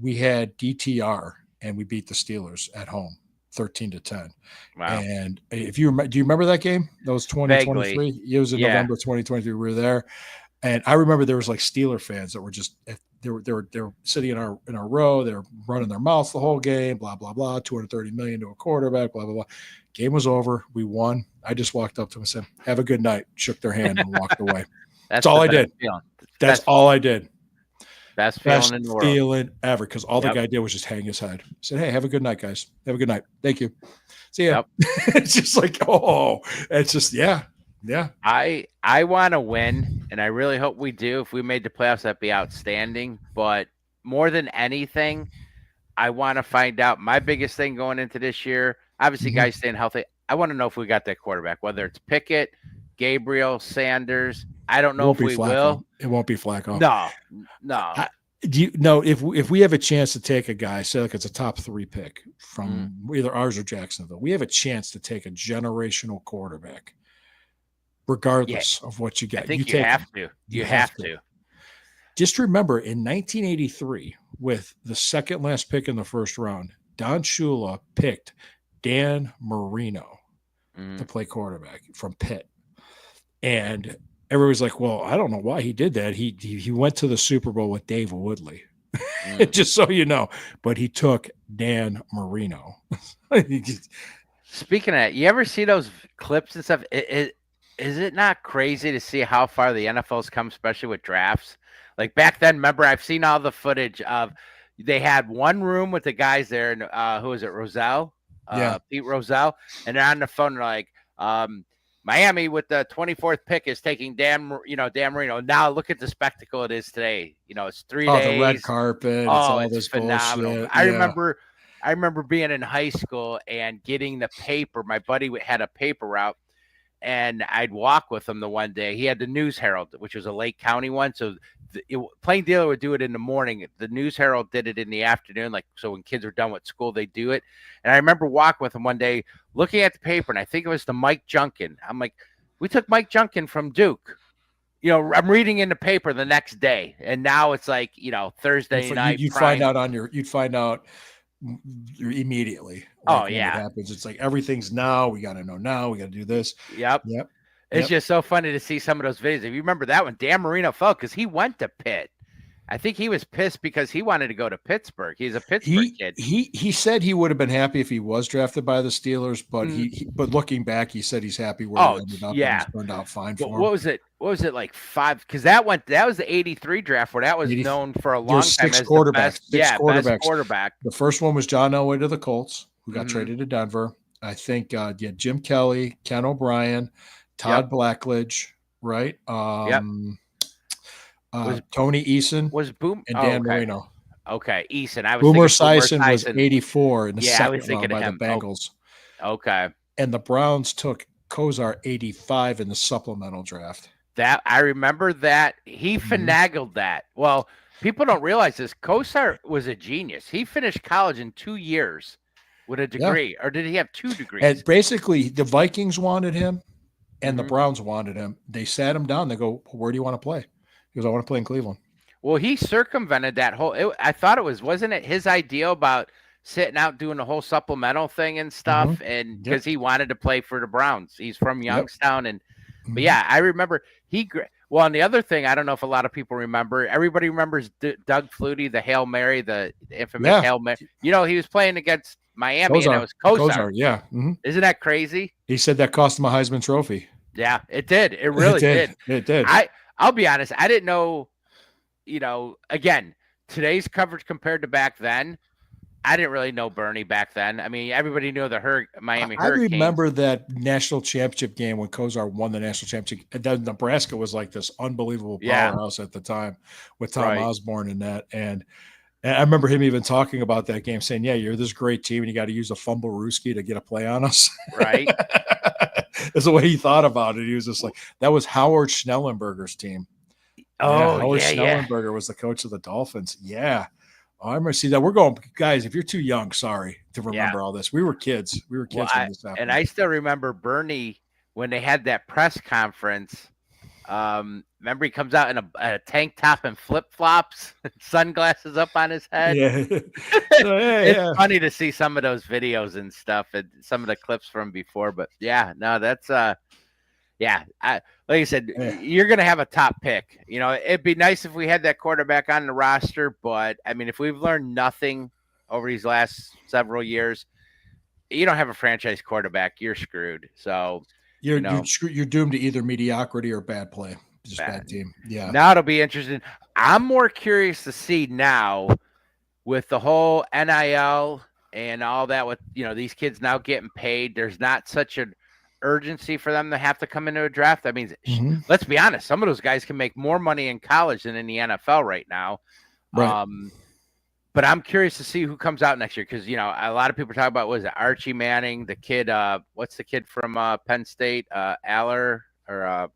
We had DTR and we beat the Steelers at home 13-10. Wow. And do you remember that game? That was 2023. It was in November 2023. We were there. And I remember there was like Steeler fans that were just They were sitting in our row. They're running their mouths the whole game. Blah blah blah. 230 million to a quarterback. Blah blah blah. Game was over. We won. I just walked up to them and said, "Have a good night." Shook their hand and walked away. That's all I did. That's all I did. Best feeling in the world. Feeling ever, because all the guy did was just hang his head. Said, "Hey, have a good night, guys. Have a good night. Thank you. See ya." It's just like, it's just yeah. I want to win, and I really hope we do. If we made the playoffs, that'd be outstanding. But more than anything, I want to find out. My biggest thing going into this year, obviously, guys staying healthy. I want to know if we got that quarterback, whether it's Pickett, Gabriel, Sanders. I don't know if we will. It won't be Flacco. No. Do you know if we have a chance to take a guy, say like it's a top 3 pick from either ours or Jacksonville, we have a chance to take a generational quarterback, regardless of what you get. I think you have to. You have to. Just remember, in 1983, with the second last pick in the first round, Don Shula picked Dan Marino to play quarterback from Pitt, and everybody's like, "Well, I don't know why he did that. He went to the Super Bowl with Dave Woodley." Just so you know, but he took Dan Marino. Speaking of that, you ever see those clips and stuff? Is it not crazy to see how far the NFL's come, especially with drafts? Like back then, remember, I've seen all the footage of they had one room with the guys there, and who is it, Rozelle? Pete Rozelle, and they're on the phone. They're like, Miami with the 24th pick is taking Dan Marino. Now look at the spectacle it is today. It's 3 days. The red carpet. It's phenomenal. Bullshit. I remember being in high school and getting the paper. My buddy had a paper route, and I'd walk with him the one day. He had the News Herald, which was a Lake County one. So Plain Dealer would do it in the morning. The News Herald did it in the afternoon. So when kids are done with school, they do it. And I remember walking with him one day, looking at the paper, and I think it was the Mike Junkin. I'm like, we took Mike Junkin from Duke. I'm reading in the paper the next day, and now it's like, Thursday night. You'd find out immediately. When it happens. It's like everything's now. We got to know now. We got to do this. Yep. It's just so funny to see some of those videos. If you remember that one, Dan Marino fell because he went to Pitt. I think he was pissed because he wanted to go to Pittsburgh. He's a Pittsburgh kid. He said he would have been happy if he was drafted by the Steelers, but but looking back, he said he's happy where he ended up. Yeah, and turned out fine for him. What was it? What was it like 5? Because that was the '83 draft where that was known for a long time as quarterbacks. The best, best quarterback. The first one was John Elway to the Colts, who got traded to Denver. I think Jim Kelly, Ken O'Brien, Todd Blackledge, right? Tony Eason was Boom and Dan Marino. Okay, Eason. I was Boomer Esiason was 84 in the second I was thinking round by of him. the Bengals. Okay, and the Browns took Kosar 85 in the supplemental draft. That I remember that he finagled that. Well, people don't realize this. Kosar was a genius. He finished college in 2 years with a degree, or did he have 2 degrees? And basically, the Vikings wanted him, and the Browns wanted him. They sat him down. They go, "Where do you want to play?" He goes, "I want to play in Cleveland." Well, he circumvented that whole. I thought wasn't it his idea about sitting out doing the whole supplemental thing and stuff, and because he wanted to play for the Browns. He's from Youngstown, and but yeah, I remember Well, and the other thing, I don't know if a lot of people remember. Everybody remembers Doug Flutie, the Hail Mary, the infamous Hail Mary. He was playing against Miami, and it was Kosar. Yeah, isn't that crazy? He said that cost him a Heisman Trophy. Yeah, it did. It really did. It did. I'll be honest. I didn't know. Again, today's coverage compared to back then, I didn't really know Bernie back then. I mean, everybody knew the Miami Hurricanes. I remember that national championship game when Kosar won the national championship. And then Nebraska was like this unbelievable powerhouse at the time with Tom Osborne and that. And I remember him even talking about that game, saying, "Yeah, you're this great team, and you got to use a fumble Ruski to get a play on us." Right. That's the way he thought about it. He was just like, that was Howard Schnellenberger's team. Howard Schnellenberger was the coach of the Dolphins. Yeah. I remember see that. We're going, guys, if you're too young, sorry to remember all this. We were kids. When this happened. And I still remember Bernie when they had that press conference. Remember he comes out in a tank top and flip-flops, sunglasses up on his head. Yeah. It's funny to see some of those videos and stuff and some of the clips from before. But yeah, no, that's Yeah, like I said, Yeah. you're going to have a top pick. You know, it'd be nice if we had that quarterback on the roster, but I mean, if we've learned nothing over these last several years, you don't have a franchise quarterback, you're screwed. So You're know, you're doomed to either mediocrity or bad play. Just bad team. Yeah. now it'll be interesting. I'm more curious to see now with the whole NIL and all that, with these kids now getting paid. There's not such an urgency for them to have to come into a draft. I mean, let's be honest, some of those guys can make more money in college than in the NFL right now. Right. But I'm curious to see who comes out next year, because a lot of people talk about, was it Archie Manning, the kid? What's the kid from Penn State? Aller or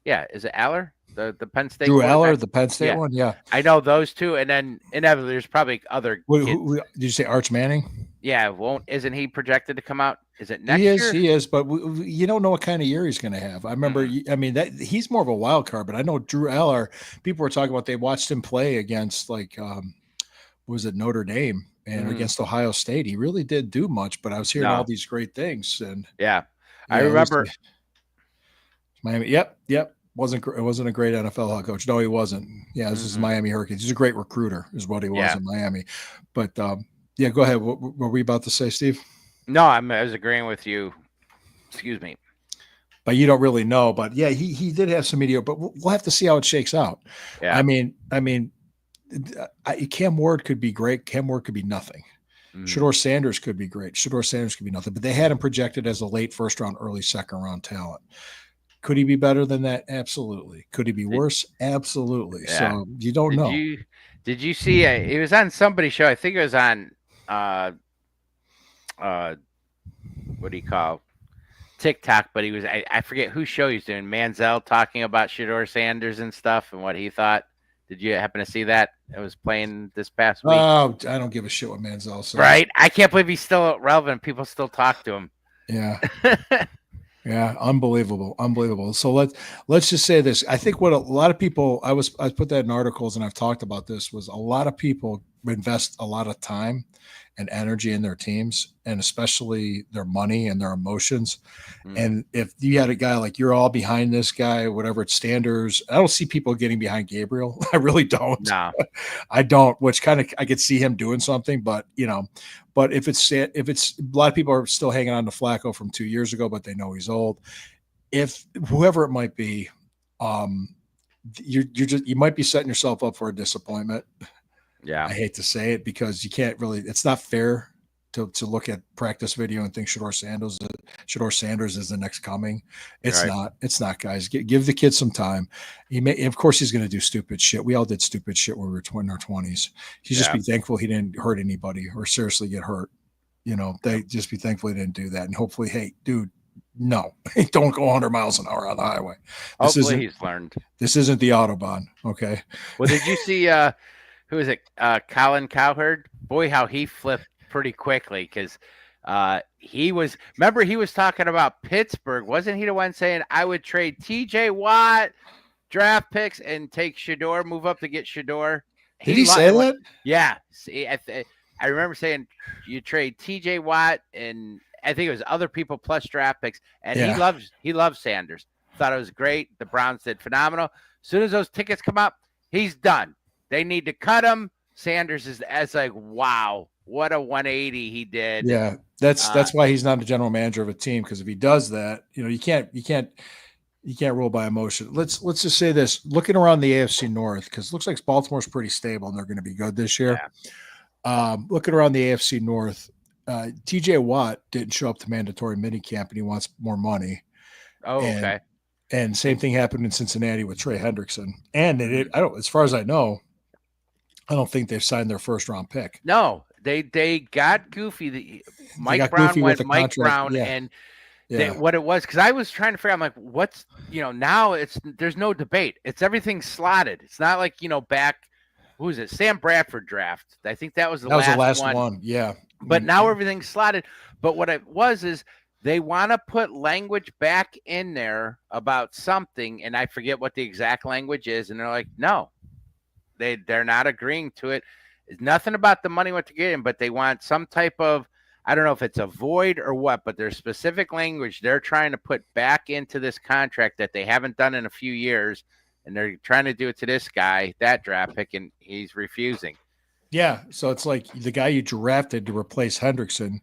yeah, is it Aller? The Penn State. Drew Aller, the Penn State one. Yeah, I know those two, and then inevitably there's probably other. Did you say Arch Manning? Yeah, isn't he projected to come out? Is it next year? He is, but you don't know what kind of year he's going to have. I remember, I mean, that he's more of a wild card, but I know Drew Aller, people were talking about, they watched him play against was it Notre Dame and against Ohio State. He really did do much, but I was hearing all these great things. And I remember Miami. Yep. It wasn't a great NFL head coach. No, he wasn't. Yeah, this is Miami Hurricanes. He's a great recruiter, is what he was in Miami. But go ahead. What were we about to say, Steve? No, I was agreeing with you. Excuse me. But you don't really know. But yeah, he did have some mediocre. But we'll have to see how it shakes out. Yeah. I mean, Cam Ward could be great. Cam Ward could be nothing. Shedeur Sanders could be great. Shedeur Sanders could be nothing. But they had him projected as a late first round, early second round talent. Could he be better than that? Absolutely. Could he be worse? Absolutely. Yeah. So you don't know. Did you see? It was on somebody's show. I think it was on. What do you call TikTok? But he was. I forget whose show he's doing. Manziel talking about Shedeur Sanders and stuff and what he thought. Did you happen to see that? It was playing this past week. Oh, I don't give a shit what Manziel says. Right? I can't believe he's still relevant. People still talk to him. Yeah. Yeah, unbelievable. So let's just say this. I think what a lot of people, I put that in articles and I've talked about this, was a lot of people invest a lot of time and energy in their teams, and especially their money and their emotions. And if you had a guy like, you're all behind this guy, whatever it's Sanders, I don't see people getting behind Gabriel. I really don't. No. I don't, which kind of, I could see him doing something, but but if it's a lot of people are still hanging on to Flacco from 2 years ago, but they know he's old. If whoever it might be, you might be setting yourself up for a disappointment. Yeah. I hate to say it, because you can't really, it's not fair to look at practice video and think Shedeur Sanders is the next coming. It's not, guys. Give the kid some time. Of course he's going to do stupid shit. We all did stupid shit when we were in our 20s. He's just be thankful he didn't hurt anybody or seriously get hurt. They just be thankful he didn't do that. And hopefully, hey, dude, no, don't go 100 miles an hour on the highway. Hopefully he's learned. This isn't the Autobahn. Okay. Well, did you see, who is it? Colin Cowherd. Boy, how he flipped pretty quickly, because he was talking about Pittsburgh. Wasn't he the one saying, I would trade TJ Watt draft picks and take Shedeur, move up to get Shedeur? Did he say that? Yeah. See, I remember saying you trade TJ Watt, and I think it was other people plus draft picks, and he loves Sanders. Thought it was great. The Browns did phenomenal. As soon as those tickets come up, he's done. They need to cut him. Sanders is like, wow, what a 180 he did. Yeah, that's why he's not a general manager of a team, because if he does that, you can't rule by emotion. Let's just say this: looking around the AFC North, because it looks like Baltimore's pretty stable and they're going to be good this year. Yeah. Looking around the AFC North, TJ Watt didn't show up to mandatory minicamp and he wants more money. Oh, okay. And same thing happened in Cincinnati with Trey Hendrickson. And as far as I know, I don't think they've signed their first round pick. No, they got Goofy. Mike Brown went Mike Brown, and what it was, because I was trying to figure out, I'm like, what's now there's no debate. It's everything slotted. It's not like back, who is it? Sam Bradford draft. I think that was the last one. Yeah. But now everything's slotted. But what it was is they want to put language back in there about something, and I forget what the exact language is, and they're like, no. They're not agreeing to it. It's nothing about the money what they're getting, but they want some type of I don't know if it's a void or what, but there's specific language they're trying to put back into this contract that they haven't done in a few years, and they're trying to do it to this guy, that draft pick, and he's refusing. Yeah, so it's like the guy you drafted to replace Hendrickson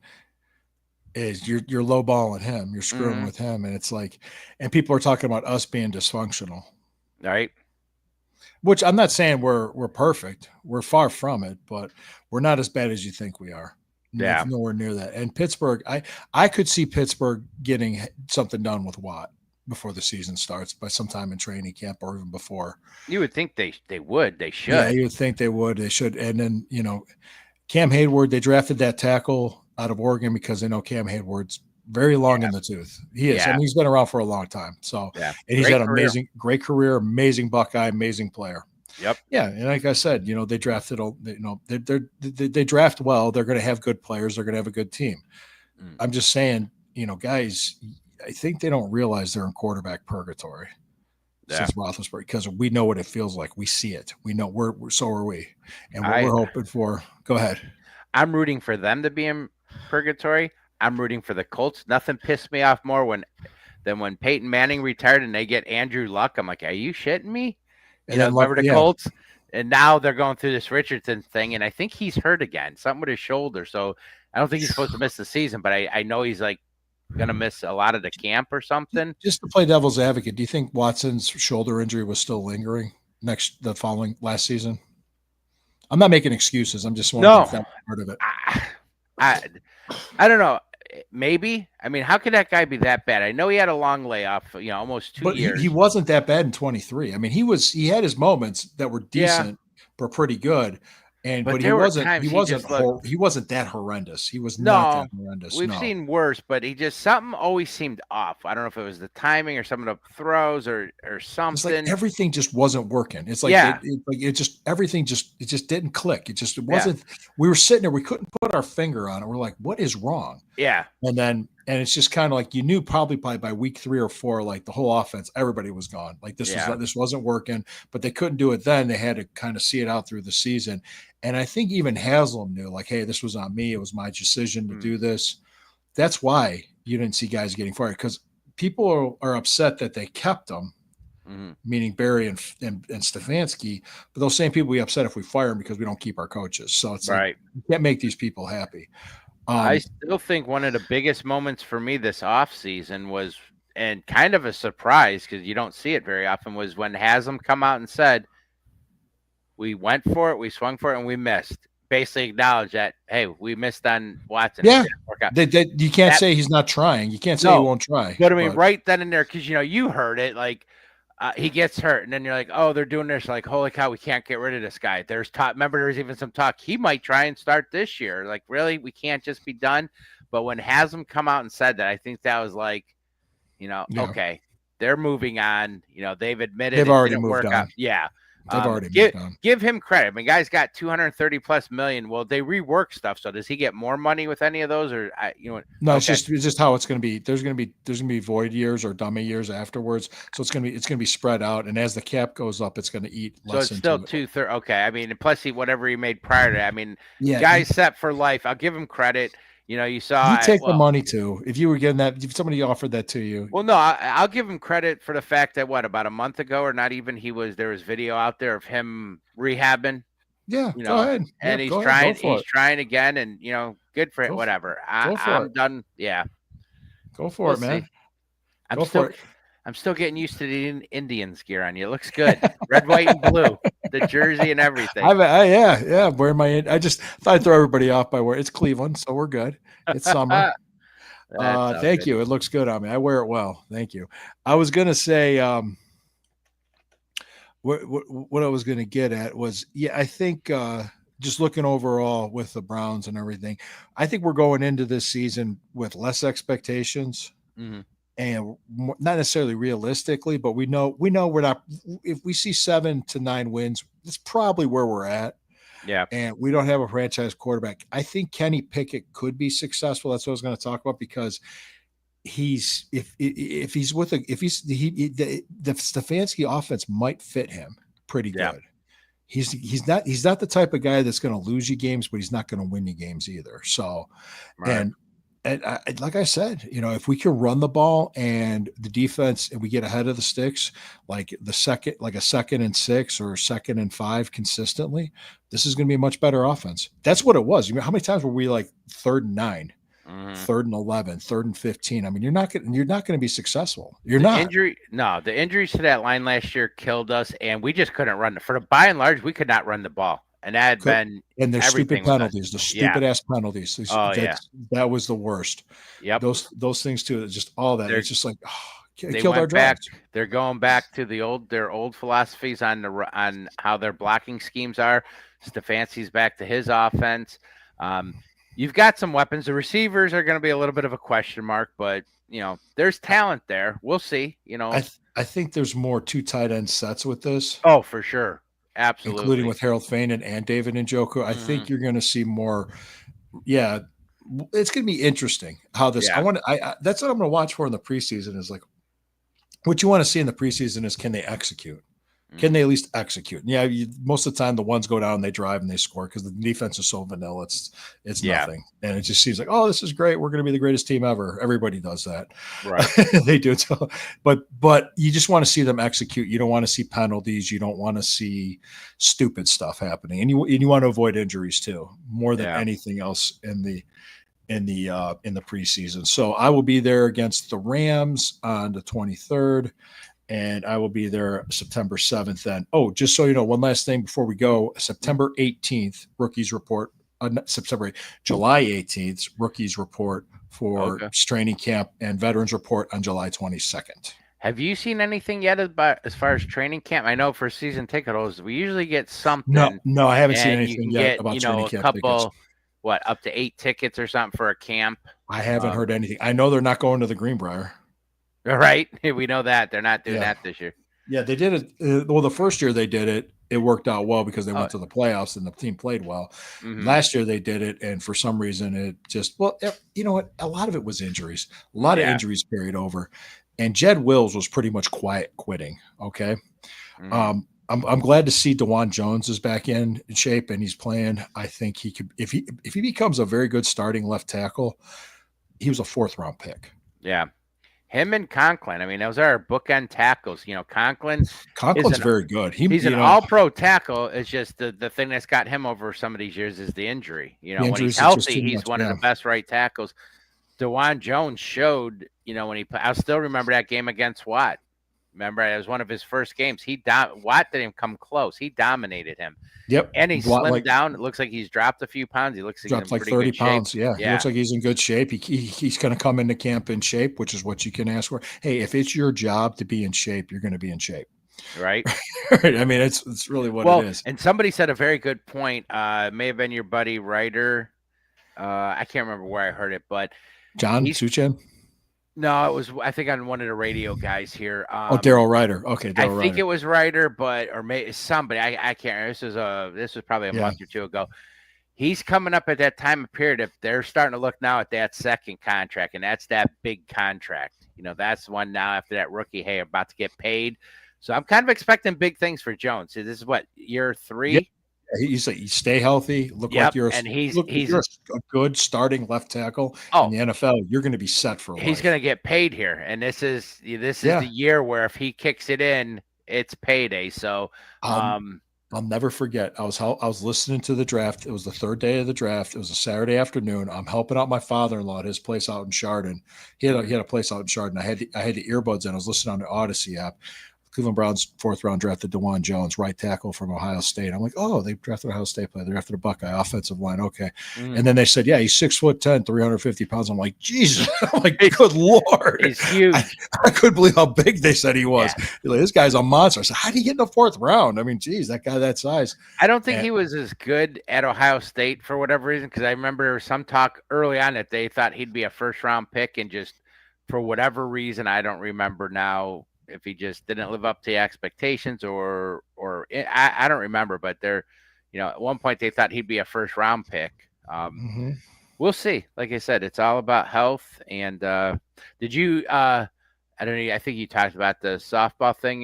is you're lowballing him, you're screwing with him, and it's like, and people are talking about us being dysfunctional. All right. Which I'm not saying we're perfect. We're far from it, but we're not as bad as you think we are. Yeah. Nowhere near that. And Pittsburgh, I could see Pittsburgh getting something done with Watt before the season starts, by sometime in training camp or even before. You would think they would. They should. Yeah, you would think they would. They should. And then, you know, Cam Hayward, they drafted that tackle out of Oregon because they know Cam Hayward's very long in the tooth. He is. I mean, he's been around for a long time. So, and he's had an great career, amazing Buckeye, amazing player. Yep. Yeah, and like I said, you know, they drafted, you know, they draft well. They're going to have good players. They're going to have a good team. I'm just saying, you know, guys, I think they don't realize they're in quarterback purgatory since Roethlisberger, because we know what it feels like. We see it. We know so are we, and what we're hoping for. Go ahead. I'm rooting for them to be in purgatory. I'm rooting for the Colts. Nothing pissed me off more than when Peyton Manning retired and they get Andrew Luck. I'm like, are you shitting me? You know, remember the Colts? And now they're going through this Richardson thing, and I think he's hurt again, something with his shoulder. So I don't think he's supposed to miss the season, but I know he's like going to miss a lot of the camp or something. Just to play devil's advocate, do you think Watson's shoulder injury was still lingering last season? I'm not making excuses. I'm just wondering if that was part of it. I don't know. Maybe. I mean, how could that guy be that bad? I know he had a long layoff, you know, almost 2 years. He wasn't that bad in 23. I mean, he had his moments that were decent, but pretty good. But he wasn't that horrendous. He was not that horrendous. We've seen worse, but something always seemed off. I don't know if it was the timing or some of the throws or something. It's like everything just wasn't working. It's like everything just didn't click. It wasn't. We were sitting there, we couldn't put our finger on it. We're like, what is wrong? Yeah. And it's just kind of like, you knew probably by week 3 or 4, like the whole offense, everybody was gone. Like this wasn't working, but they couldn't do it then. They had to kind of see it out through the season. And I think even Haslam knew, like, hey, this was on me. It was my decision to do this. That's why you didn't see guys getting fired, because people are upset that they kept them, meaning Barry and Stefanski. But those same people will be upset if we fire them because we don't keep our coaches. So it's like, you can't make these people happy. I still think one of the biggest moments for me this offseason was, and kind of a surprise because you don't see it very often, was when Haslam come out and said, we went for it, we swung for it, and we missed. Basically acknowledge that, hey, we missed on Watson. Yeah, you can't say he's not trying. You can't say he won't try. But I mean, right then and there, because, you know, you heard it, like, he gets hurt, and then you're like, oh, they're doing this. Like, holy cow, we can't get rid of this guy. Remember, there's even some talk he might try and start this year. Like, really, we can't just be done. But when Haslam come out and said that, I think that was like, you know, okay, they're moving on. You know, they've admitted they've already moved on. Yeah. They've already moved on. Give him credit. I mean, guy's got $230+ million. Well, they rework stuff. So does he get more money with any of those, or No, it's just how it's going to be. There's going to be void years or dummy years afterwards. So it's going to be spread out, and as the cap goes up, it's going to eat less. So it's still 230. Okay, I mean, plus whatever he made prior to that. I mean, yeah, guy's set for life. I'll give him credit. You know, you saw. You take the money too. If you were getting that, if somebody offered that to you. Well, no, I'll give him credit for the fact that about a month ago, or not even, there was video out there of him rehabbing. Yeah, you know, go ahead. And he's trying again, and you know, good for it. Whatever. I'm done. Yeah. Go for it, man. I'm still getting used to the Indians gear on you. It looks good. Red, white, and blue. The jersey and everything. Yeah. Wear I just thought I'd throw everybody off by it's Cleveland, so we're good. It's summer. Thank you. It looks good on me. I wear it well. Thank you. I was gonna say what I was gonna get at was, I think just looking overall with the Browns and everything, I think we're going into this season with less expectations. Mm-hmm. And not necessarily realistically, but we know we're not. If we see 7 to 9 wins, that's probably where we're at. Yeah. And we don't have a franchise quarterback. I think Kenny Pickett could be successful. That's what I was going to talk about, because the Stefanski offense might fit him pretty good. he's not the type of guy that's going to lose you games, but he's not going to win you games either. So, Right. and like I said, if we can run the ball and the defense and we get ahead of the sticks, like a 2nd and 6 or 2nd and 5 consistently, this is going to be a much better offense. That's what it was. How many times were we like 3rd and 9, 3rd and 11, 3rd and 15? I mean, you're not going to be successful. You're not. The injuries to that line last year killed us, and we just couldn't run. By and large, we could not run the ball. And that had been and their stupid everything with us. penalties, the stupid ass penalties. That was the worst. Yep. Those things too. Just all that. It's just like they killed our went back. drives. They're going back to their old philosophies on how their blocking schemes are. Stefanski's back to his offense. You've got some weapons. The receivers are going to be a little bit of a question mark, but there's talent there. We'll see. I think there's more 2 tight end sets with this. Oh, for sure. Absolutely. Including with Harold Fanan and David Njoku. I think you're going to see more. Yeah. It's going to be interesting how this, that's what I'm going to watch for in the preseason is like, what you want to see in the preseason is, can they execute? Can they at least execute? Yeah. Most of the time the ones go down, they drive and they score because the defense is so vanilla. It's nothing. And it just seems like, oh, this is great. We're going to be the greatest team ever. Everybody does that. Right. They do. But you just want to see them execute. You don't want to see penalties. You don't want to see stupid stuff happening. And you want to avoid injuries too, more than anything else in the preseason. So I will be there against the Rams on the 23rd. And I will be there September 7th then. Oh, just so you know, one last thing before we go. September 18th, rookies report. July 18th, rookies report for training camp, and veterans report on July 22nd. Have you seen anything yet as far as training camp? I know for season ticket holders, we usually get something. No, I haven't seen anything yet about training camp tickets. Up to 8 tickets or something for a camp? I haven't heard anything. I know they're not going to the Greenbrier. All right. We know that. They're not doing that this year. Yeah, they did it. The first year they did it, it worked out well because they went to the playoffs and the team played well. Last year they did it, and for some reason it just, you know what? A lot of it was injuries. A lot of injuries carried over. And Jed Wills was pretty much quiet quitting, okay? I'm glad to see DeJuan Jones is back in shape and he's playing. I think he could, if he becomes a very good starting left tackle, he was a 4th-round pick. Yeah. Him and Conklin. I mean, those are bookend tackles. Conklin's very good. He's an all-pro tackle. It's just the thing that's got him over some of these years is the injury. When he's healthy, he's one of the best right tackles. DeJuan Jones showed, when I still remember that game against Watt. Remember, it was one of his first games. Watt didn't come close. He dominated him. Yep. And he slimmed down. It looks like he's dropped a few pounds. He looks like dropped like 30 pounds. Yeah. He looks like he's in good shape. He's going to come into camp in shape, which is what you can ask for. Hey, if it's your job to be in shape, you're going to be in shape. Right. I mean, it's really what it is. And somebody said a very good point. It may have been your buddy Ryder. I can't remember where I heard it, but John Suchan. No, it was, I think, on one of the radio guys here. Daryl Ryder. Okay, I think it was Ryder, or maybe somebody. I can't remember. This was probably a month or two ago. He's coming up at that time of period. If they're starting to look now at that second contract, and that's that big contract. That's the one now after that rookie. Hey, about to get paid. So I'm kind of expecting big things for Jones. So this is what, year 3? Yep. He's like, you stay healthy. Look like you're a good starting left tackle in the NFL. You're going to be set for life. He's going to get paid here, and this is the year where if he kicks it in, it's payday. So I'll never forget. I was listening to the draft. It was the 3rd day of the draft. It was a Saturday afternoon. I'm helping out my father-in-law at his place out in Chardon. He had a place out in Chardon. I had the earbuds in. I was listening on the Odyssey app. Cleveland Browns 4th-round drafted DeJuan Jones, right tackle from Ohio State. I'm like, oh, they drafted Ohio State player. They drafted a Buckeye offensive line. Okay. And then they said, yeah, he's 6'10", 350 pounds. I'm like, Jesus. I'm like, good Lord. He's huge. I couldn't believe how big they said he was. Yeah. Like, this guy's a monster. I said, how did he get in the 4th round? I mean, geez, that guy that size. I don't think he was as good at Ohio State for whatever reason, because I remember some talk early on that they thought he'd be a 1st-round pick, and just for whatever reason, I don't remember now, if he just didn't live up to the expectations or I don't remember, but they're, at one point they thought he'd be a 1st-round pick. We'll see. Like I said, it's all about health. And did you, I don't know, I think you talked about the softball thing.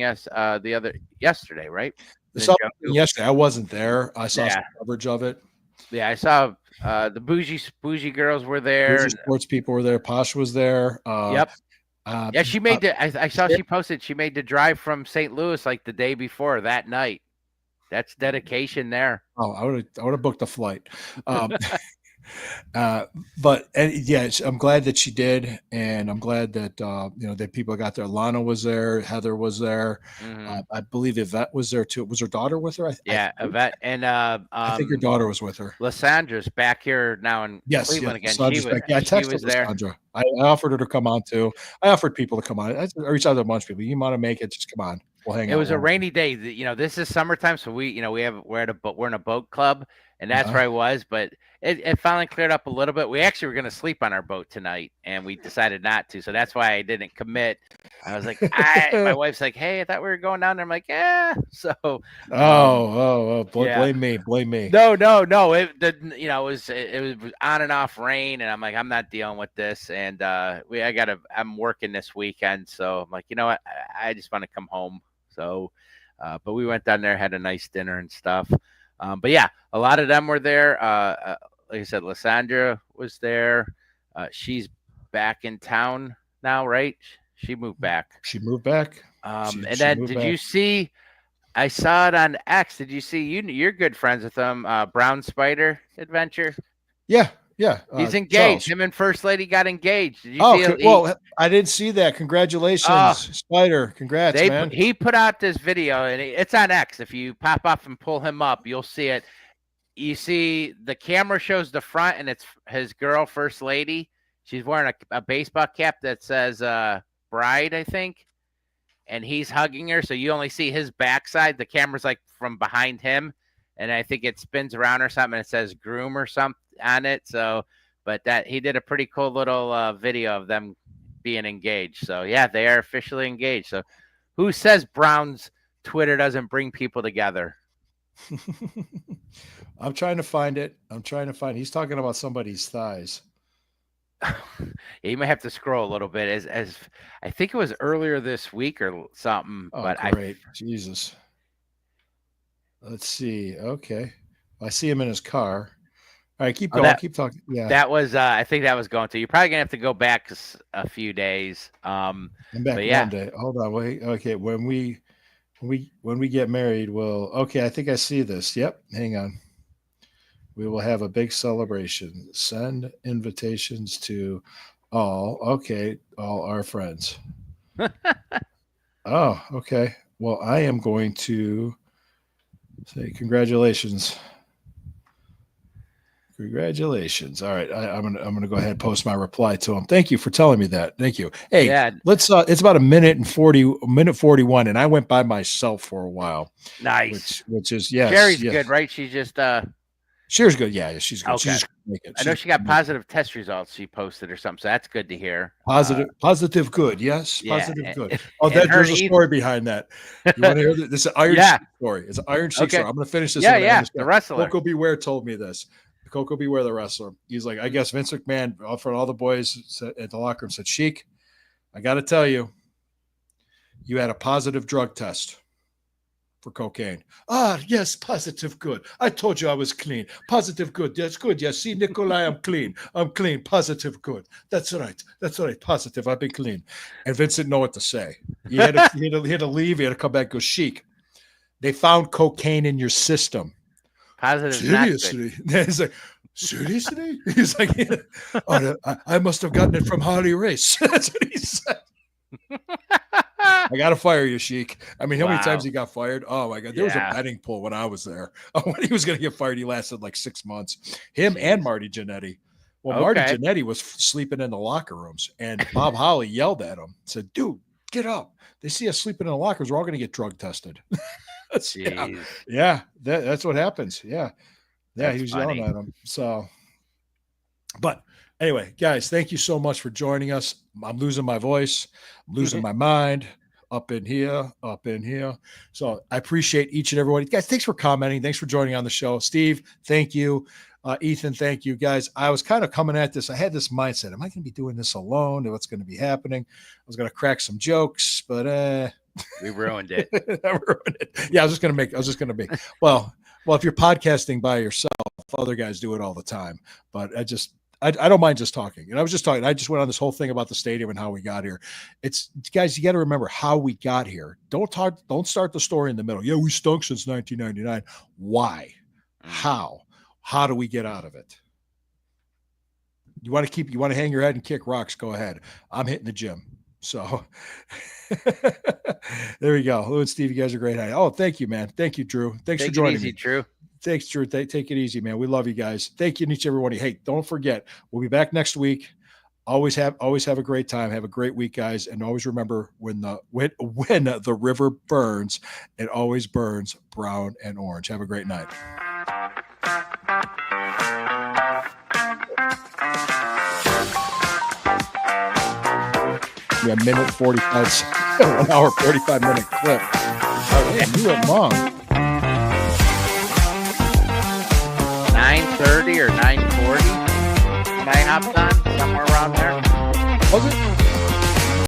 Yesterday, right? Saw yesterday. I wasn't there. I saw some coverage of it. Yeah, I saw the bougie girls were there. Bougie sports people were there. Posh was there. Yep. Yeah, she made I saw she posted she made the drive from St. Louis like the day before that night. That's dedication there. Oh, I would have booked a flight. But I'm glad that she did, and I'm glad that that people got there. Lana was there, Heather was there. Mhm. I believe Yvette was there too. Was her daughter with her? Yvette and I think her daughter was with her. Lysandra's back here now in Cleveland again. I texted Lysandra. I offered her to come on too. I offered people to come on. I reached out to a bunch of people. You want to make it? Just come on. We'll hang out. It was a rainy day. This is summertime, so we're in a boat club, and that's where I was. But it finally cleared up a little bit. We actually were going to sleep on our boat tonight, and we decided not to. So that's why I didn't commit. I was like, my wife's like, "Hey, I thought we were going down there." I'm like, "Yeah." So, blame me. No. It was on and off rain, and I'm like, I'm not dealing with this. And I'm working this weekend, so I'm like, you know what? I just want to come home. So, but we went down there, had a nice dinner and stuff. But yeah, a lot of them were there. Like I said, Lysandra was there. She's back in town now, right? She moved back. Did you see? I saw it on X. Did you see? You're good friends with him. Brown Spider Adventure. Yeah. He's engaged. Charles. Him and First Lady got engaged. Did you see? Well, I didn't see that. Congratulations, Spider. Congrats, man. He put out this video, and it's on X. If you pop up and pull him up, you'll see it. You see the camera shows the front, and it's his girl, First Lady. She's wearing a baseball cap that says bride, I think. And he's hugging her, so you only see his backside. The camera's like from behind him, and I think it spins around or something. And it says groom or something on it. So, but that he did a pretty cool little video of them being engaged. So yeah, they are officially engaged. So who says Brown's Twitter doesn't bring people together? I'm trying to find it. He's talking about somebody's thighs. You may have to scroll a little bit as I think it was earlier this week or something. Oh, but great. Jesus. Let's see. Okay. I see him in his car. All right, keep going. Keep talking. Yeah. That was I think that was going to. You're probably gonna have to go back a few days. I'm back one day. Hold on, wait. Okay, when we get married, I think I see this. Yep. Hang on. We will have a big celebration. Send invitations to all our friends. Oh, okay. Well, I am going to say congratulations. Congratulations. All right. I'm gonna go ahead and post my reply to him. Thank you for telling me that. Thank you. Hey, let's it's about a minute 41, and I went by myself for a while. Nice. Which is Sherry's good, right? She's just Sherry's good. Yeah, she's good. Okay. I know she got positive test results she posted or something, so that's good to hear. Positive good. Yes, positive good. Oh, there's a story behind that. You want to hear this? This is an Iron Sheik story. It's an Iron Sheik story. I'm going to finish this. The wrestler. Coco Beware told me this. Coco Beware, the wrestler. He's like, I guess Vince McMahon, in front of all the boys at the locker room, said, Sheik, I got to tell you, you had a positive drug test for cocaine. Yes, positive good. I told you I was clean. Positive good. That's good. Yeah, see, Nikolai, I'm clean. I'm clean. Positive good. That's right. Positive. I've been clean. And Vince didn't know what to say. He had to leave. He had to come back and go, Sheik, they found cocaine in your system. Positive. Seriously. He's like, seriously? He's like, I must have gotten it from Harley Race. That's what he said. I got to fire you, Sheik. I mean, how many times he got fired? Oh, my God. There was a betting pool when I was there. When he was going to get fired, he lasted like 6 months. Him and Marty Jannetty. Well, Marty Jannetty was sleeping in the locker rooms, and Bob Holly yelled at him, said, dude, get up. They see us sleeping in the lockers. We're all going to get drug tested. That's what happens. Yeah. He was yelling at him. So, but anyway, guys, thank you so much for joining us. I'm losing my voice. I'm losing my mind up in here. So I appreciate each and every one. Guys, thanks for commenting. Thanks for joining on the show. Steve, thank you. Ethan, thank you. Guys, I was kind of coming at this. I had this mindset. Am I going to be doing this alone? What's going to be happening? I was going to crack some jokes, but We ruined it. I ruined it. Yeah, I was just gonna make. Well, if you're podcasting by yourself, other guys do it all the time. But I don't mind just talking. And I was just talking. I just went on this whole thing about the stadium and how we got here. It's guys, you got to remember how we got here. Don't start the story in the middle. Yeah, we stunk since 1999. Why? How? How do we get out of it? You want to hang your head and kick rocks? Go ahead. I'm hitting the gym. So there we go. Lou and Steve, you guys are great. Oh, thank you, man. Thank you, Drew. Thanks for joining me. Drew. Thanks, Drew. Take it easy, man. We love you guys. Thank you to each and every one of you. Hey, don't forget, we'll be back next week. Always have a great time. Have a great week, guys. And always remember when the river burns, it always burns brown and orange. Have a great night. Yeah, minute 45, 1 hour, 45-minute clip. Oh, man, you went long. 9:30 or 9:40. I hopped on somewhere around there. Was it?